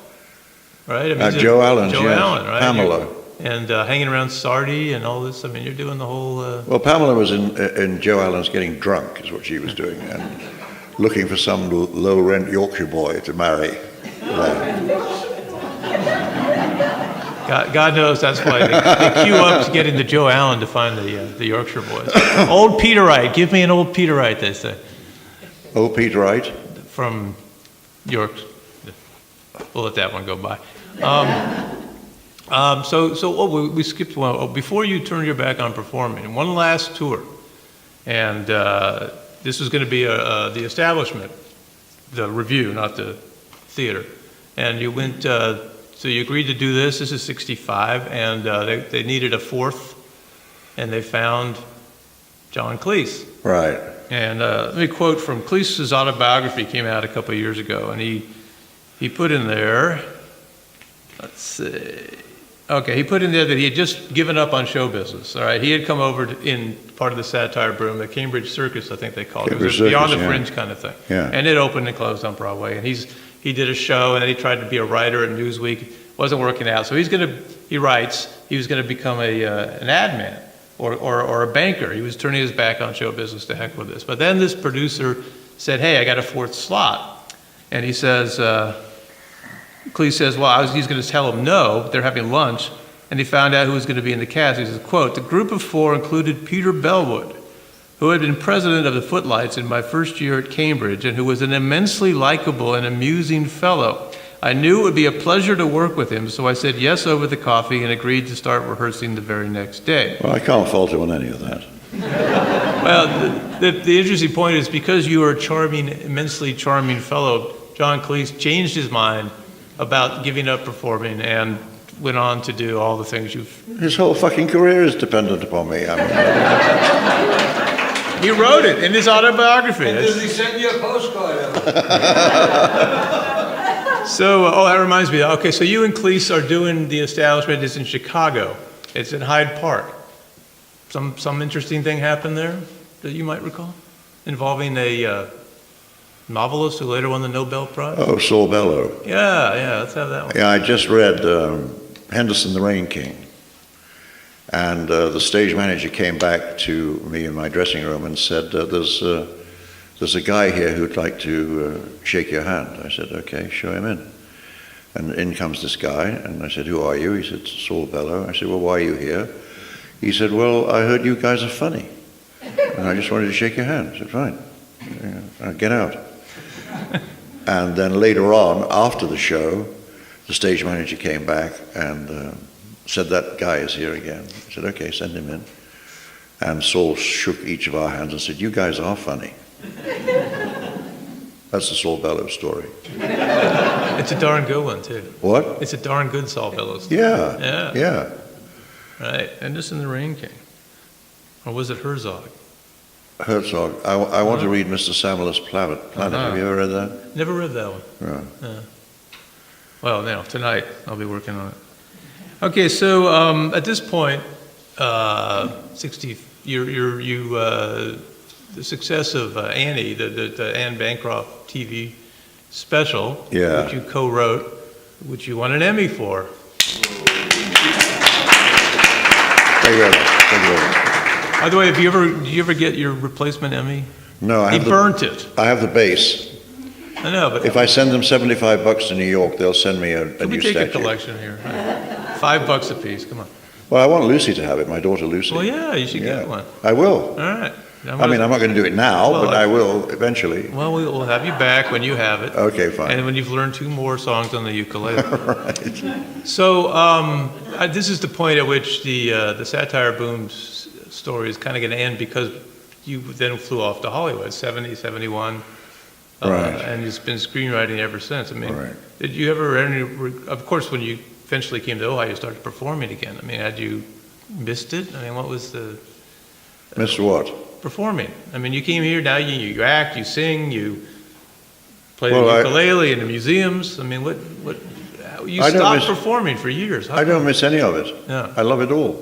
right? I mean, Joe Allen's, Joe yes. Allen, right? Pamela. And hanging around Sardi and all this. I mean, you're doing the whole. Well, Pamela was in Joe Allen's getting drunk, is what she was doing, and looking for some low-rent Yorkshire boy to marry. God knows that's why they queue up to get into Joe Allen to find the Yorkshire boys. Old Peterite, give me an old Peterite, they say. Oh, Pete Wright? From York. We'll let that one go by. We skipped one. Oh, before you turned your back on performing, one last tour. And this was going to be the establishment, the review, not the theater. And you went, so you agreed to do this. This is 65, and they needed a fourth, and they found John Cleese. Right. And let me quote from Cleese's autobiography, came out a couple of years ago, and he put in there, let's see, okay, he put in there that he had just given up on show business, all right? He had come over in part of the satire boom, the Cambridge Circus, I think they called it. It was a Beyond the Fringe kind of thing. Yeah. And it opened and closed on Broadway, and he did a show, and then he tried to be a writer at Newsweek. Wasn't working out, so he writes, he was going to become an ad man or a banker. He was turning his back on show business, to heck with this. But then this producer said, hey, I got a fourth slot. And he says, Cleese says, well, he's going to tell him no, they're having lunch. And he found out who was going to be in the cast. He says, quote, the group of four included Peter Bellwood, who had been president of the Footlights in my first year at Cambridge and who was an immensely likable and amusing fellow. I knew it would be a pleasure to work with him, so I said yes over the coffee and agreed to start rehearsing the very next day. Well, I can't fault him on any of that. Well, the interesting point is because you are a charming, immensely charming fellow, John Cleese changed his mind about giving up performing and went on to do all the things His whole fucking career is dependent upon me. I mean, He wrote it in his autobiography. Does he send you a postcard ever? So, that reminds me. Okay, so you and Cleese are doing the establishment. It's in Chicago. It's in Hyde Park. Some interesting thing happened there that you might recall, involving a novelist who later won the Nobel Prize. oh, Saul Bellow. Yeah. Let's have that one. Yeah, I just read Henderson the Rain King. And the stage manager came back to me in my dressing room and said, there's a guy here who'd like to shake your hand. I said, okay, show him in. And in comes this guy, and I said, who are you? He said, Saul Bellow. I said, well, why are you here? He said, well, I heard you guys are funny, and I just wanted to shake your hand. I said, fine, get out. And then later on, after the show, the stage manager came back and said, that guy is here again. I said, okay, send him in. And Saul shook each of our hands and said, you guys are funny. That's the Saul Bellow story. It's a darn good one, too. What? It's a darn good Saul Bellow story. Yeah. Right. Henderson the Rain King. Or was it Herzog? Herzog. I want to read Mr. Samuel's Planet. Have you ever read that? Never read that one. Yeah. Well, now, tonight, I'll be working on it. Okay, so at this point, the success of Annie, the Anne Bancroft TV special, which you co-wrote, which you won an Emmy for. Thank you very much. By the way, did you ever get your replacement Emmy? No, I have burnt it. I have the base. I know, but If I send them $75 to New York, they'll send me a can new we take statue. a collection here? $5 a piece, come on. Well, I want Lucy to have it, my daughter Lucy. Well, yeah, you should get one. I will. All right. I mean, I'm not going to do it now, Well, but I will eventually. Well, we'll have you back when you have it. Okay, fine. And when you've learned 2 more songs on the ukulele. Right. So this is the point at which the satire boom story is kind of going to end, because you then flew off to Hollywood, 70, 71. Right. And it's been screenwriting ever since. I mean, Right. did you ever, of course, when you eventually came to Ojai, you started performing again. I mean, had you missed it? I mean, what was the... Mr. What? Performing. I mean, you came here, now you act, you sing, you play Well, the ukulele in the museums. I mean, you I don't stopped miss- performing for years. How I don't come? miss any of it. Yeah. I love it all.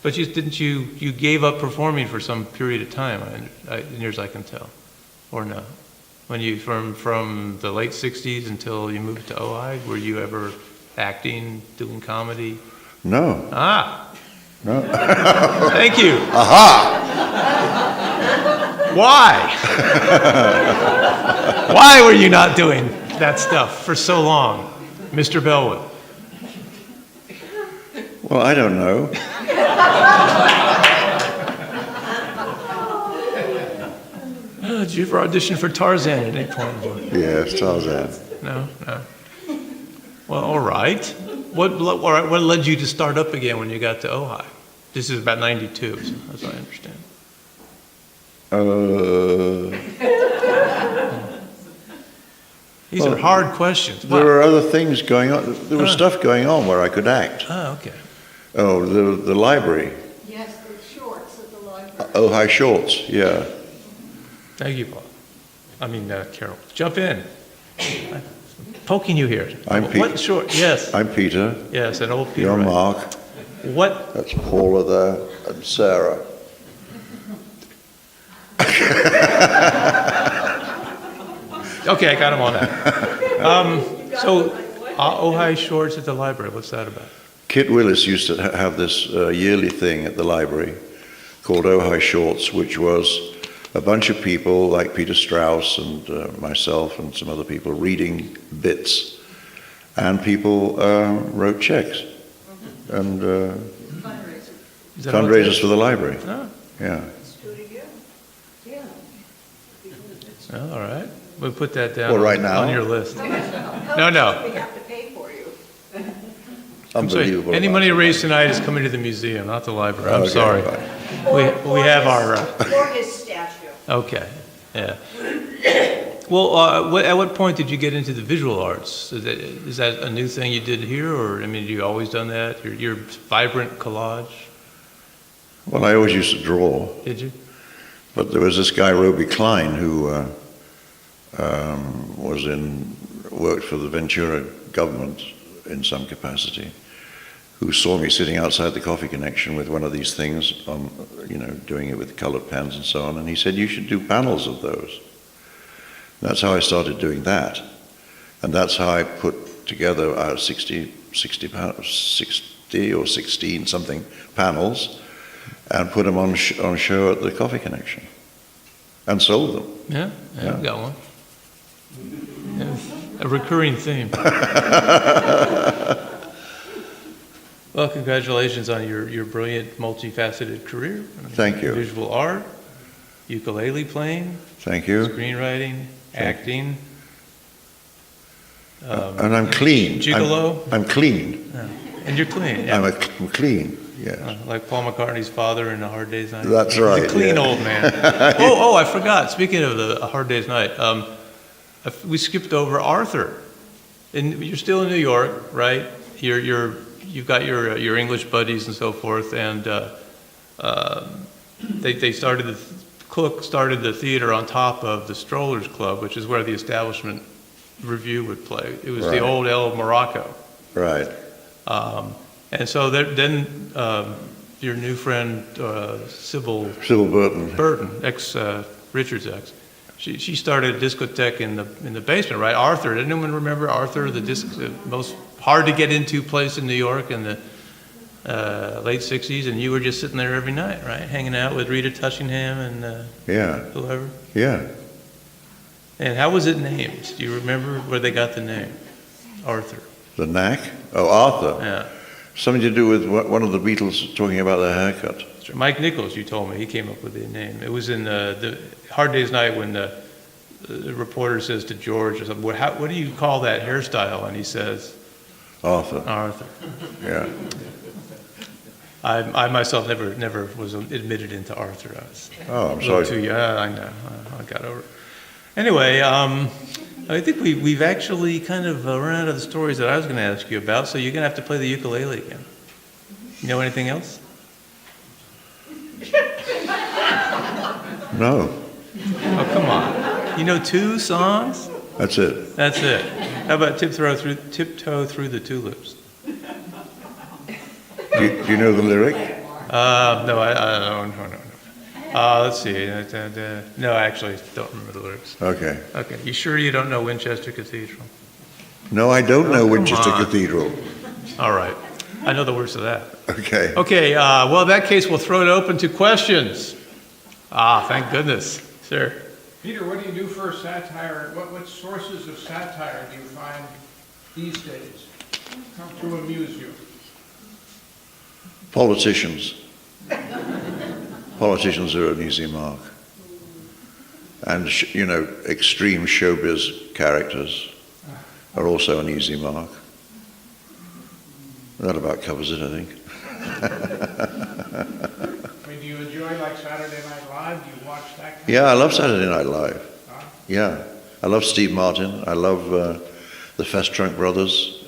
But you gave up performing for some period of time, near as I can tell, or no? When you, from the late 60s until you moved to Ojai, were you ever acting, doing comedy? No. No. Thank you. Aha! Why? Why were you not doing that stuff for so long, Mr. Bellwood? Well, I don't know. Did you ever audition for Tarzan at any point? Yes, Tarzan. No. Well, all right. What led you to start up again when you got to Ojai? This is about 92, so as I understand. These are hard questions. There were other things going on. There was stuff going on where I could act. Oh, okay. Oh, the library. Yes, the shorts at the library. Ojai Shorts, yeah. Thank you, Paul. I mean, Carol. Jump in. I'm poking you here. I'm Pete. What short? Yes. I'm Peter. Yes, an old Peter. You're right. Mark. What? That's Paula there, and Sarah. Okay, I got him on that. So, Ojai Shorts at the library. What's that about? Kit Willis used to have this yearly thing at the library called Ojai Shorts, which was a bunch of people like Peter Strauss and myself and some other people reading bits, and people wrote checks and Is that all it fundraisers is? for the library. Oh, Yeah. Let's do it again. Yeah. oh, all right. We'll put that down Well, right now? on your list. No. We have to pay for you. I'm sorry. Unbelievable. Any money raised tonight is coming to the museum, not the library. I'm Okay, sorry. fine. We have our. For his statue. Okay, yeah. Well, at what point did you get into the visual arts? Is that a new thing you did here, or, I mean, you always done that? Your vibrant collage? Well, I always used to draw, Did you? but there was this guy, Roby Klein, who worked for the Ventura government in some capacity, who saw me sitting outside the Coffee Connection with one of these things, doing it with colored pens and so on, and he said, you should do panels of those. That's how I started doing that, and that's how I put together 60 or 16 something panels, and put them on show at the Coffee Connection, and sold them. Yeah, Yeah. we got one. Yeah, a recurring theme. Well, congratulations on your brilliant, multifaceted career. I mean, Thank you. Visual art, ukulele playing, Thank you. screenwriting, acting. And I'm clean. Gigolo. I'm clean. And you're clean, yeah. I'm clean, yes. Like Paul McCartney's father in A Hard Day's Night. That's He's right, a clean yeah. old man. Oh, I forgot. Speaking of A Hard Day's Night, we skipped over Arthur. And you're still in New York, right? You've got your English buddies and so forth, and Cook started the theater on top of the Strollers Club, which is where the Establishment Review would play. It was the Right. old El Morocco. Right. And so then your new friend, Sybil Burton. Burton, Richard's ex, she started a discotheque in the basement, right? Arthur, did anyone remember Arthur, the most hard to get into place in New York in the late 60s, and you were just sitting there every night, right? Hanging out with Rita Tushingham and Yeah, whoever. yeah. And how was it named? Do you remember where they got the name? Arthur. The knack? Oh, Arthur. Yeah. Something to do with one of the Beatles talking about their haircut. Mike Nichols, you told me, he came up with the name. It was in the Hard Day's Night when the reporter says to George or something, what do you call that hairstyle? And he says, Arthur. Arthur. Yeah. I myself never was admitted into Arthur. I was Oh, I'm a little sorry. too young. I know. I got over it. Anyway, I think we've actually kind of run out of the stories that I was going to ask you about, so you're going to have to play the ukulele again. You know anything else? No, Oh, come on. You know 2 songs? that's it. That's it. How about Tiptoe Through the Tulips? Do you know the lyric? No, I don't. No. Let's see. No, I actually don't remember the lyrics. Okay. Okay. You sure you don't know Winchester Cathedral? No, I don't know come Winchester on. Cathedral. All right. I know the words of that. Okay. Okay. Well, in that case, we'll throw it open to questions. Thank goodness. Sir. Peter, what do you do for satire? What sources of satire do you find these days come to amuse you? Politicians. Politicians are an easy mark. And, extreme showbiz characters are also an easy mark. That about covers it, I think. I mean, do you enjoy like Saturday Night Live? Do you watch that kind Yeah, I love Saturday Night Live. Huh? Yeah. I love Steve Martin. I love the Fest Trunk Brothers.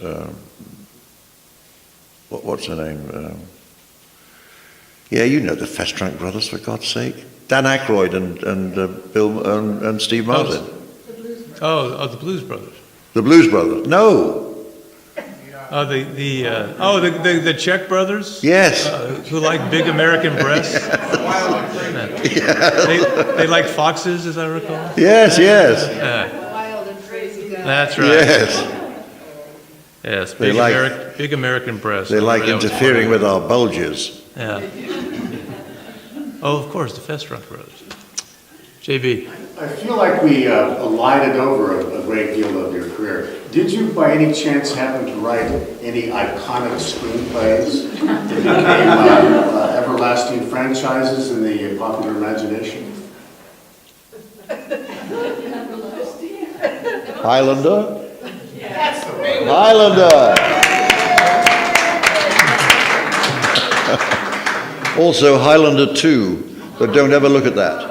What's her name? Yeah, you know the Fest Trunk Brothers, for God's sake. Dan Aykroyd and Bill and Steve Martin. The Blues Brothers. The Blues Brothers. No. Oh, the Czech brothers? Yes. Who like big American breasts? They like foxes, as I recall? Yes, yes. Wild and crazy guy. That's right. Yes. Yes, They big American breasts. They like That was interfering funny. with our bulges. Yeah. Oh, of course, the Fest Trunk Brothers. JB. I feel like we elided over a great deal of your career. Did you, by any chance, happen to write any iconic screenplays that became everlasting franchises in the popular imagination? Highlander? Highlander! Also, Highlander 2, but don't ever look at that.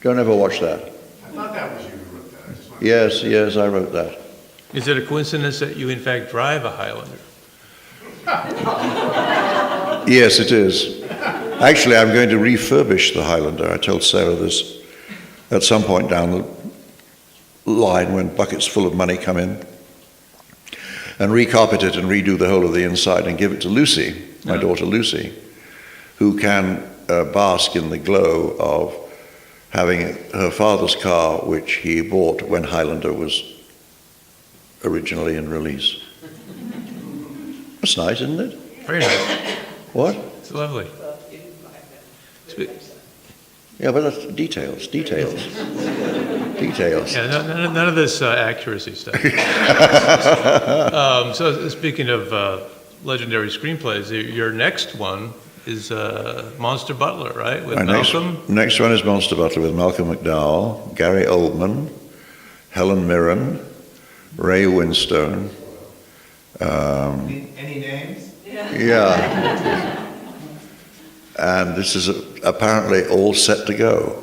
Don't ever watch that. I thought that was you who wrote that. I just wanted Yes, I wrote that. Is it a coincidence that you, in fact, drive a Highlander? Yes, it is. Actually, I'm going to refurbish the Highlander. I told Sarah this at some point down the line when buckets full of money come in, and recarpet it and redo the whole of the inside and give it to Lucy, my daughter Lucy, who can bask in the glow of having her father's car, which he bought when Highlander was originally in release. That's nice, isn't it? Very nice. What? It's lovely. Yeah, but that's details. Details. Yeah, none of this accuracy stuff. So speaking of legendary screenplays, your next one is Monster Butler, right? With Malcolm? Next one is Monster Butler with Malcolm McDowell, Gary Oldman, Helen Mirren, Ray Winstone. Any names? Yeah. And this is apparently all set to go.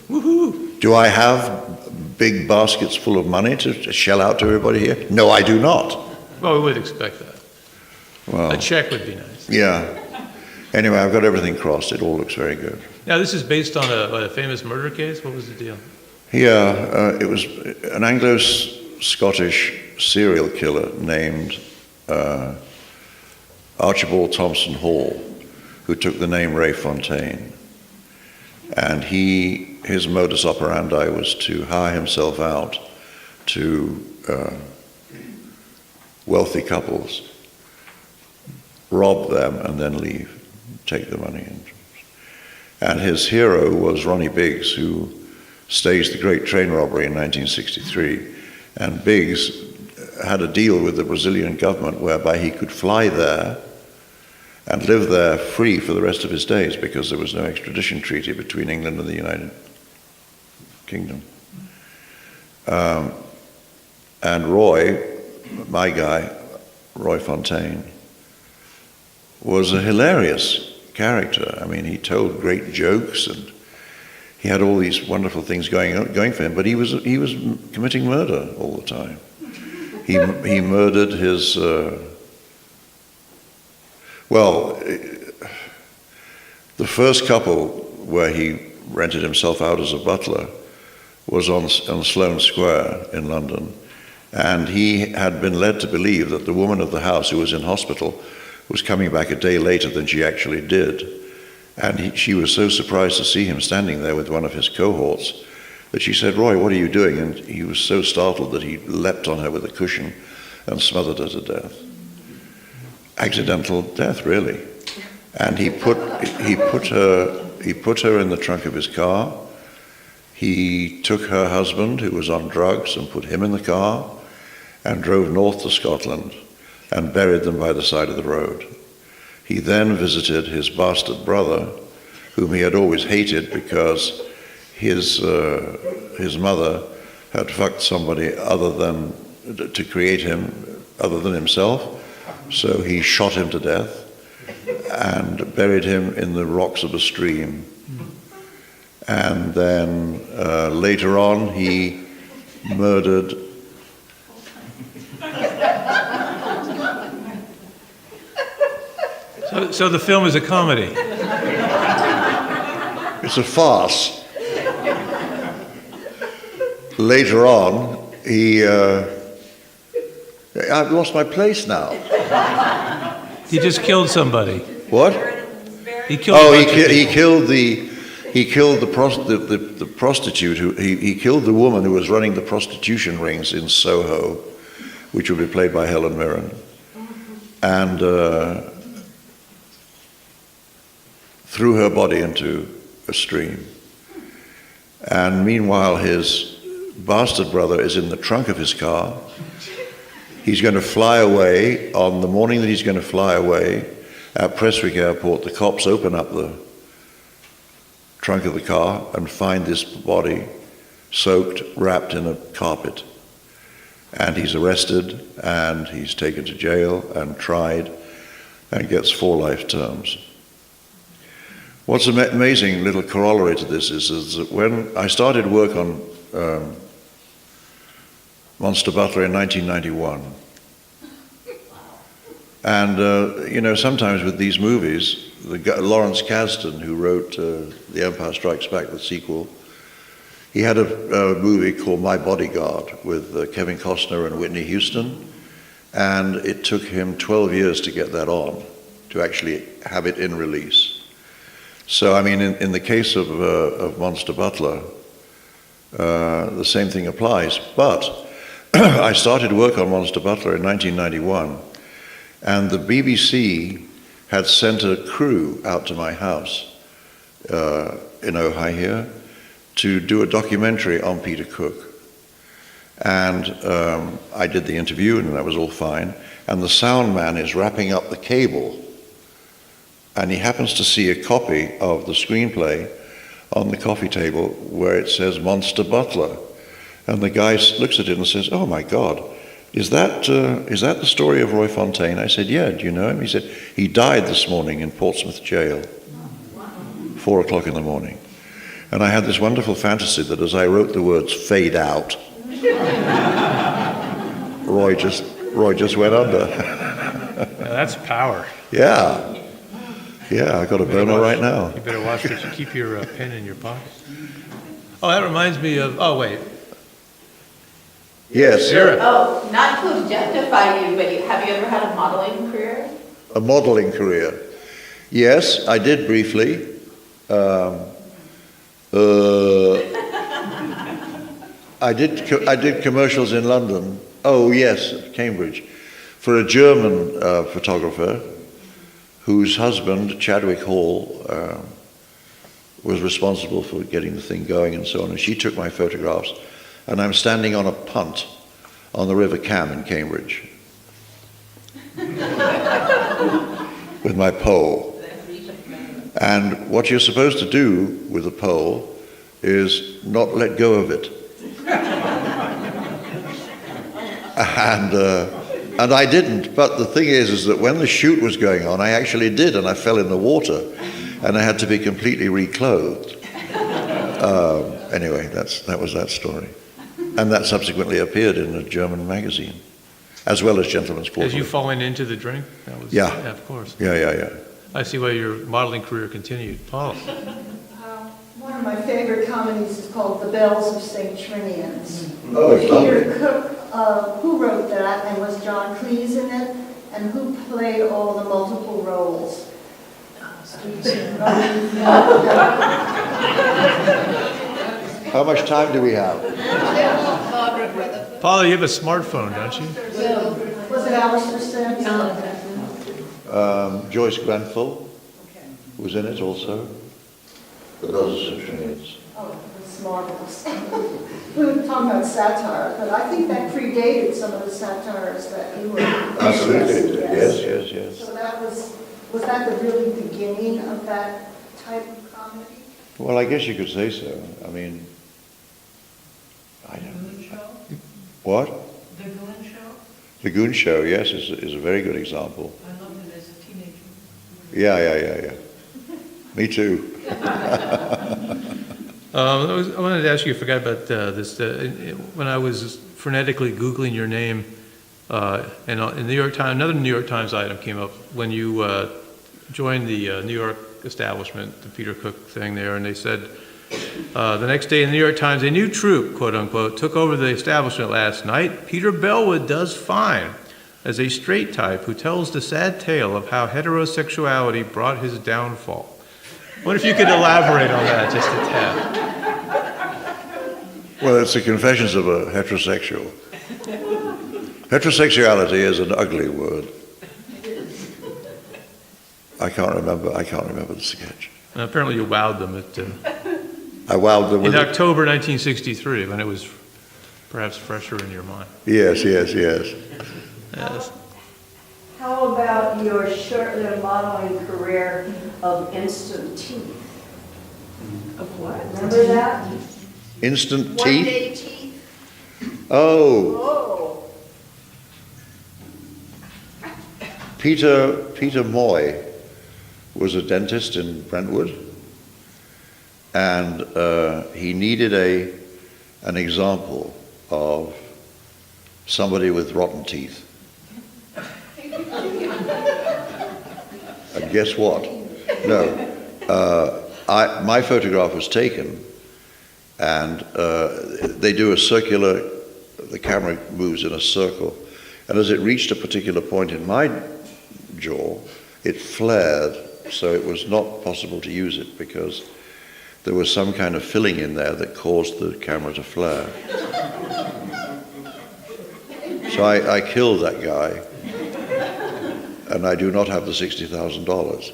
Woohoo! Do I have big baskets full of money to shell out to everybody here? No, I do not. Well, we would expect that. Well, A check would be nice. yeah. Anyway, I've got everything crossed. It all looks very good. Now, this is based on a famous murder case? What was the deal? Yeah, it was an Anglo-Scottish serial killer named Archibald Thompson Hall, who took the name Ray Fontaine. And his modus operandi was to hire himself out to wealthy couples, rob them, and then leave, take the money. And his hero was Ronnie Biggs, who staged the Great Train Robbery in 1963. And Biggs had a deal with the Brazilian government whereby he could fly there and live there free for the rest of his days because there was no extradition treaty between England and the United Kingdom. And Roy, my guy, Roy Fontaine, was a hilarious character. I mean, he told great jokes and he had all these wonderful things going for him, but he was committing murder all the time. He murdered his... the first couple where he rented himself out as a butler was on Sloane Square in London, and he had been led to believe that the woman of the house who was in hospital was coming back a day later than she actually did. And she was so surprised to see him standing there with one of his cohorts that she said, "Roy, what are you doing?" And he was so startled that he leapt on her with a cushion and smothered her to death. Accidental death, really. And he put her in the trunk of his car. He took her husband, who was on drugs, and put him in the car and drove north to Scotland and buried them by the side of the road. He then visited his bastard brother, whom he had always hated because his mother had fucked somebody to create him other than himself. So he shot him to death and buried him in the rocks of a stream. And then later on he murdered... So the film is a comedy. It's a farce. Later on, I've lost my place now. He just killed somebody. What? He killed. He killed the prostitute he killed the woman who was running the prostitution rings in Soho, which would be played by Helen Mirren, and threw her body into a stream. And meanwhile, his bastard brother is in the trunk of his car. He's going to fly away. On the morning that he's going to fly away, at Prestwick Airport, the cops open up the trunk of the car and find this body soaked, wrapped in a carpet. And he's arrested, and he's taken to jail and tried, and gets 4 life terms. What's an amazing little corollary to this is that when I started work on Monster Butler in 1991, and sometimes with these movies, Lawrence Kasdan, who wrote The Empire Strikes Back, the sequel, he had a movie called My Bodyguard with Kevin Costner and Whitney Houston, and it took him 12 years to get that on, to actually have it in release. So, I mean, in the case of Monster Butler, the same thing applies. But I started work on Monster Butler in 1991, and the BBC had sent a crew out to my house in Ojai here to do a documentary on Peter Cook. And I did the interview, and that was all fine. And the sound man is wrapping up the cable, and he happens to see a copy of the screenplay on the coffee table where it says Monster Butler. And the guy looks at it and says, "Oh my God, is that the story of Roy Fontaine?" I said, "Yeah, do you know him?" He said, "He died this morning in Portsmouth jail, 4 o'clock in the morning." And I had this wonderful fantasy that as I wrote the words "fade out," Roy just went under. Yeah, that's power. Yeah, I got a burner right now. You better watch that. You keep your pen in your pocket. Oh, that reminds me of. Oh, wait. Yes. Sarah. Oh, not to objectify you, but have you ever had a modeling career? A modeling career. Yes, I did briefly. I did commercials in London. Oh yes, Cambridge, for a German photographer whose husband, Chadwick Hall, was responsible for getting the thing going and so on. And she took my photographs, and I'm standing on a punt on the River Cam in Cambridge with my pole. And what you're supposed to do with a pole is not let go of it. And I didn't, but the thing is that when the shoot was going on, I actually did, and I fell in the water, and I had to be completely reclothed. Anyway, that was that story. And that subsequently appeared in a German magazine, as well as Gentleman's Quarterly. As you falling into the drink? That was, Yeah. Of course. Yeah. I see why your modeling career continued. Paul? One of my favorite comedies is called The Bells of St. Trinian's. Oh, it's lovely. Peter Cook, who wrote that, and was John Cleese in it, and who played all the multiple roles? How much time do we have? Paul, you have a smartphone, don't you? Was it Alistair Sims? Joyce Grenfell was in it also. The Bells of St. Trinian's. Oh, it's marvelous. We were talking about satire, but I think that predated some of the satires that you were. Absolutely. Yes. So that was that the really beginning of that type of comedy? Well, I guess you could say so. I mean, I don't know. What? The Goon Show? The Goon Show, yes, is a very good example. I loved it as a teenager. Yeah. Me too. I wanted to ask you, I forgot about this. When I was frenetically Googling your name, and in the New York Times, another New York Times item came up when you joined the New York establishment, the Peter Cook thing there, and they said, the next day in the New York Times, a new troupe, quote unquote, took over the establishment last night. Peter Bellwood does fine as a straight type who tells the sad tale of how heterosexuality brought his downfall. I wonder if you could elaborate on that just a tad. Well, it's the confessions of a heterosexual. Heterosexuality is an ugly word. I can't remember the sketch. And apparently you wowed them I wowed them with in it. October 1963, when it was perhaps fresher in your mind. Yes. Yes. How about your short-lived modeling career of instant teeth? Of what? Remember that? Instant One teeth? day teeth? Oh, Oh. Peter Moy was a dentist in Brentwood, and he needed an example of somebody with rotten teeth. And guess what? No. My photograph was taken, and they do a circular, the camera moves in a circle, and as it reached a particular point in my jaw, it flared, so it was not possible to use it because there was some kind of filling in there that caused the camera to flare. So I killed that guy, and I do not have the $60,000.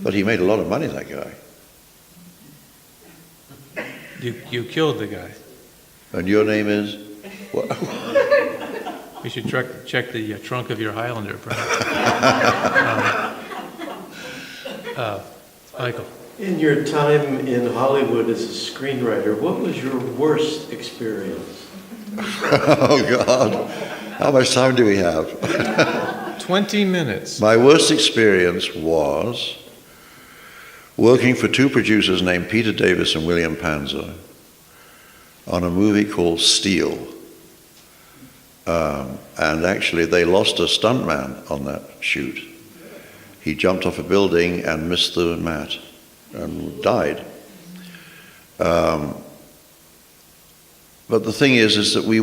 But he made a lot of money, that guy. You killed the guy. And your name is? What? We should check the trunk of your Highlander, perhaps. Michael. In your time in Hollywood as a screenwriter, what was your worst experience? Oh, God. How much time do we have? 20 minutes. My worst experience was working for two producers named Peter Davis and William Panzer on a movie called Steel. And actually, they lost a stuntman on that shoot. He jumped off a building and missed the mat and died. But the thing is that we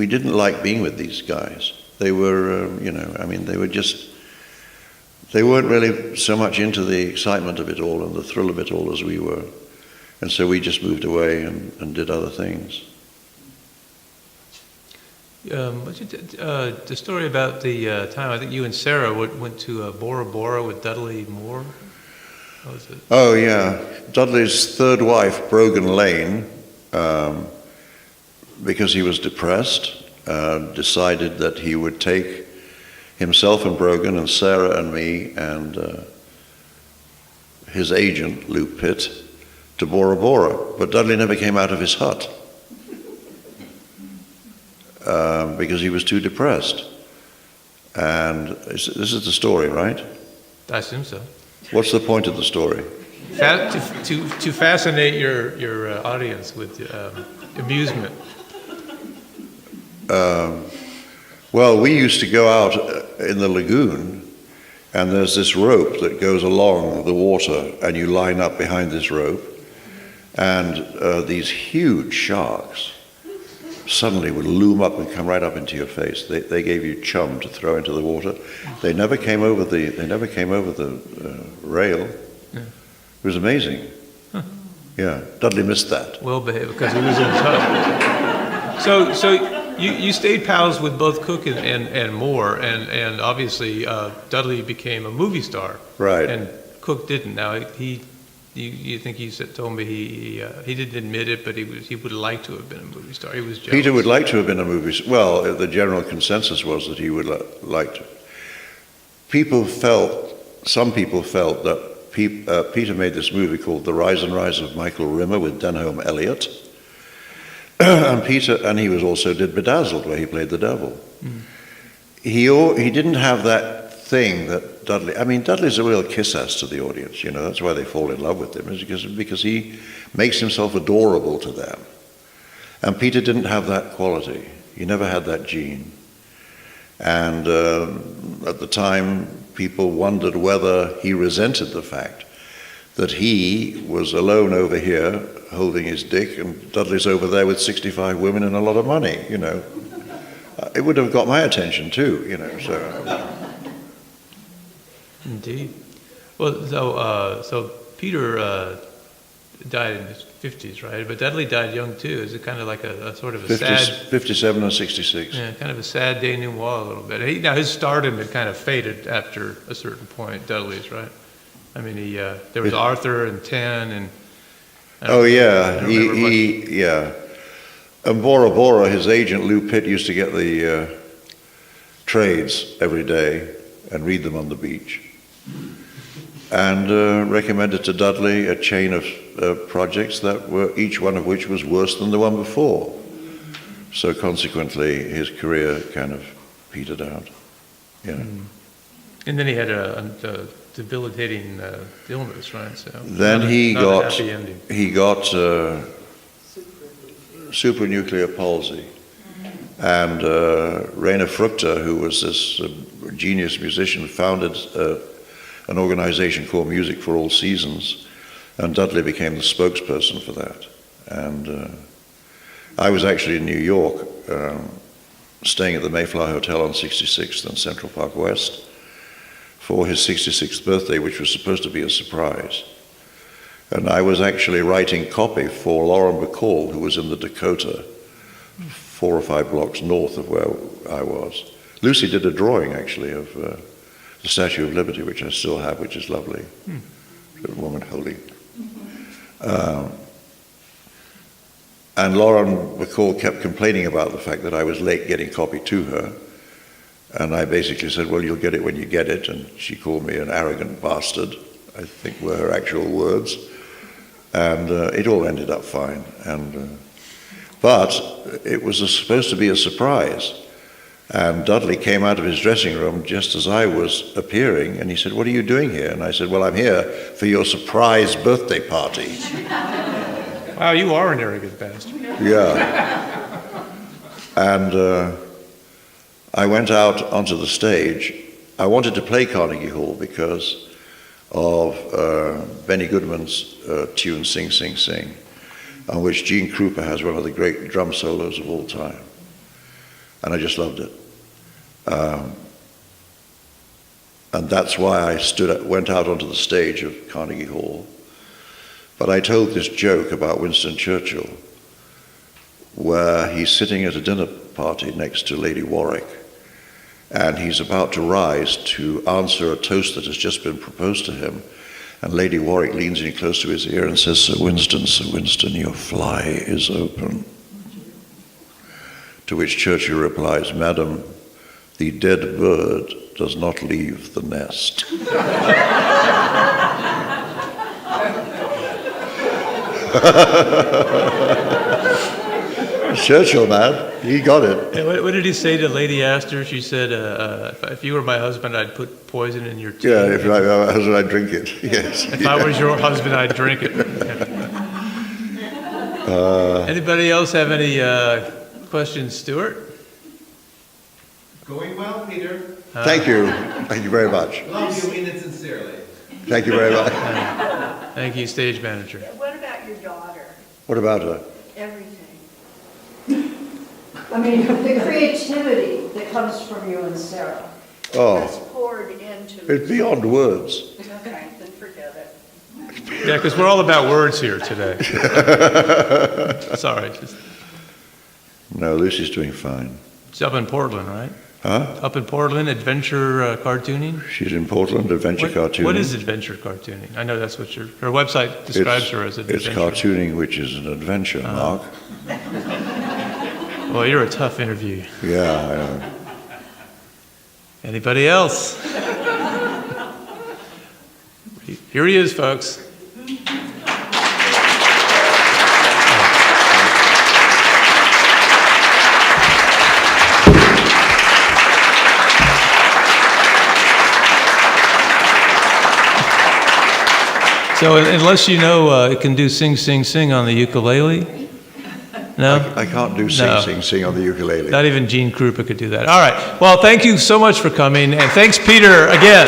didn't like being with these guys. They were, they weren't really so much into the excitement of it all and the thrill of it all as we were. And so we just moved away and did other things. The story about the time, I think you and Sarah went to Bora Bora with Dudley Moore. What was it? Oh, yeah. Dudley's third wife, Brogan Lane, because he was depressed, decided that he would take himself and Brogan and Sarah and me and his agent, Luke Pitt, to Bora Bora. But Dudley never came out of his hut because he was too depressed. And this is the story, right? I assume so. What's the point of the story? To fascinate your audience with amusement. Well, we used to go out in the lagoon, and there's this rope that goes along the water, and you line up behind this rope, and these huge sharks suddenly would loom up and come right up into your face. They gave you chum to throw into the water. They never came over the rail. Yeah. It was amazing. Huh. Yeah, Dudley missed that. Well behaved because he was in touch. So you stayed pals with both Cook and Moore, and obviously Dudley became a movie star. Right. And Cook didn't. Now you think told me he didn't admit it, but he would like to have been a movie star. He was jealous. Peter would like to have been a movie star. Well, the general consensus was that he would like to. Some people felt that Peter made this movie called The Rise and Rise of Michael Rimmer with Denholm Elliott. And he was also did Bedazzled, where he played the devil. Mm. He didn't have that thing that Dudley's a real kiss-ass to the audience, you know, that's why they fall in love with him, is because he makes himself adorable to them. And Peter didn't have that quality. He never had that gene. And at the time, people wondered whether he resented the fact that he was alone over here holding his dick and Dudley's over there with 65 women and a lot of money, you know. It would have got my attention too, you know, so... Indeed. Well, so Peter died in his 50s, right? But Dudley died young too. Is it kind of like a sort of a 57 and 66. Yeah, kind of a sad denouement a little bit. Now his stardom had kind of faded after a certain point. Dudley's, right? I mean, there was Arthur and Ten and. Yeah. And Bora Bora, his agent Lou Pitt used to get the trades every day and read them on the beach. And recommended to Dudley a chain of projects that were, each one of which was worse than the one before. So consequently, his career kind of petered out. Yeah. Mm. And then he had a debilitating illness, right? So then he got supranuclear palsy. And Rainer Fruchter, who was this genius musician, founded an organization called Music for All Seasons, and Dudley became the spokesperson for that. And I was actually in New York, staying at the Mayflower Hotel on 66th and Central Park West for his 66th birthday, which was supposed to be a surprise. And I was actually writing copy for Lauren Bacall, who was in the Dakota, 4 or 5 blocks north of where I was. Lucy did a drawing, actually, of the Statue of Liberty, which I still have, which is lovely. A woman holding. And Lauren Bacall kept complaining about the fact that I was late getting copy to her. And I basically said, well, you'll get it when you get it. And she called me an arrogant bastard, I think were her actual words. And it all ended up fine. But it was supposed to be a surprise. And Dudley came out of his dressing room just as I was appearing, and he said, what are you doing here? And I said, well, I'm here for your surprise birthday party. Wow, you are an arrogant bastard. Yeah. And I went out onto the stage. I wanted to play Carnegie Hall because of Benny Goodman's tune, Sing, Sing, Sing, on which Gene Krupa has one of the great drum solos of all time. And I just loved it. And that's why I went out onto the stage of Carnegie Hall. But I told this joke about Winston Churchill, where he's sitting at a dinner party next to Lady Warwick, and he's about to rise to answer a toast that has just been proposed to him. And Lady Warwick leans in close to his ear and says, Sir Winston, your fly is open. To which Churchill replies, "Madam, the dead bird does not leave the nest." Churchill, man, he got it. And what did he say to Lady Astor? She said, if you were my husband, I'd put poison in your tea. Yeah, if I were my husband, I'd drink it. Yes. If I was your husband, I'd drink it. Anybody else have any questions, Stuart? Going well, Peter. Thank you. Thank you very much. Love you, mean it sincerely. Thank you very much. Thank you, stage manager. What about your daughter? What about her? Everything. I mean, the creativity that comes from you and Sarah. That's Oh, poured into. it's beyond words. Okay, then forget it. Yeah, because we're all about words here today. Sorry. No, Lucy's doing fine. It's up in Portland, right? Huh? Up in Portland, adventure cartooning? She's in Portland, adventure cartooning. What is adventure cartooning? I know that's what her website describes her as adventure. It's cartooning, which is an adventure, Mark. Well, you're a tough interview. Yeah, I know. Anybody else? Here he is, folks. So unless you know it can do sing, sing, sing on the ukulele? No? I can't do sing, No. sing, sing on the ukulele. Not even Gene Krupa could do that. All right. Well, thank you so much for coming, and thanks, Peter, again.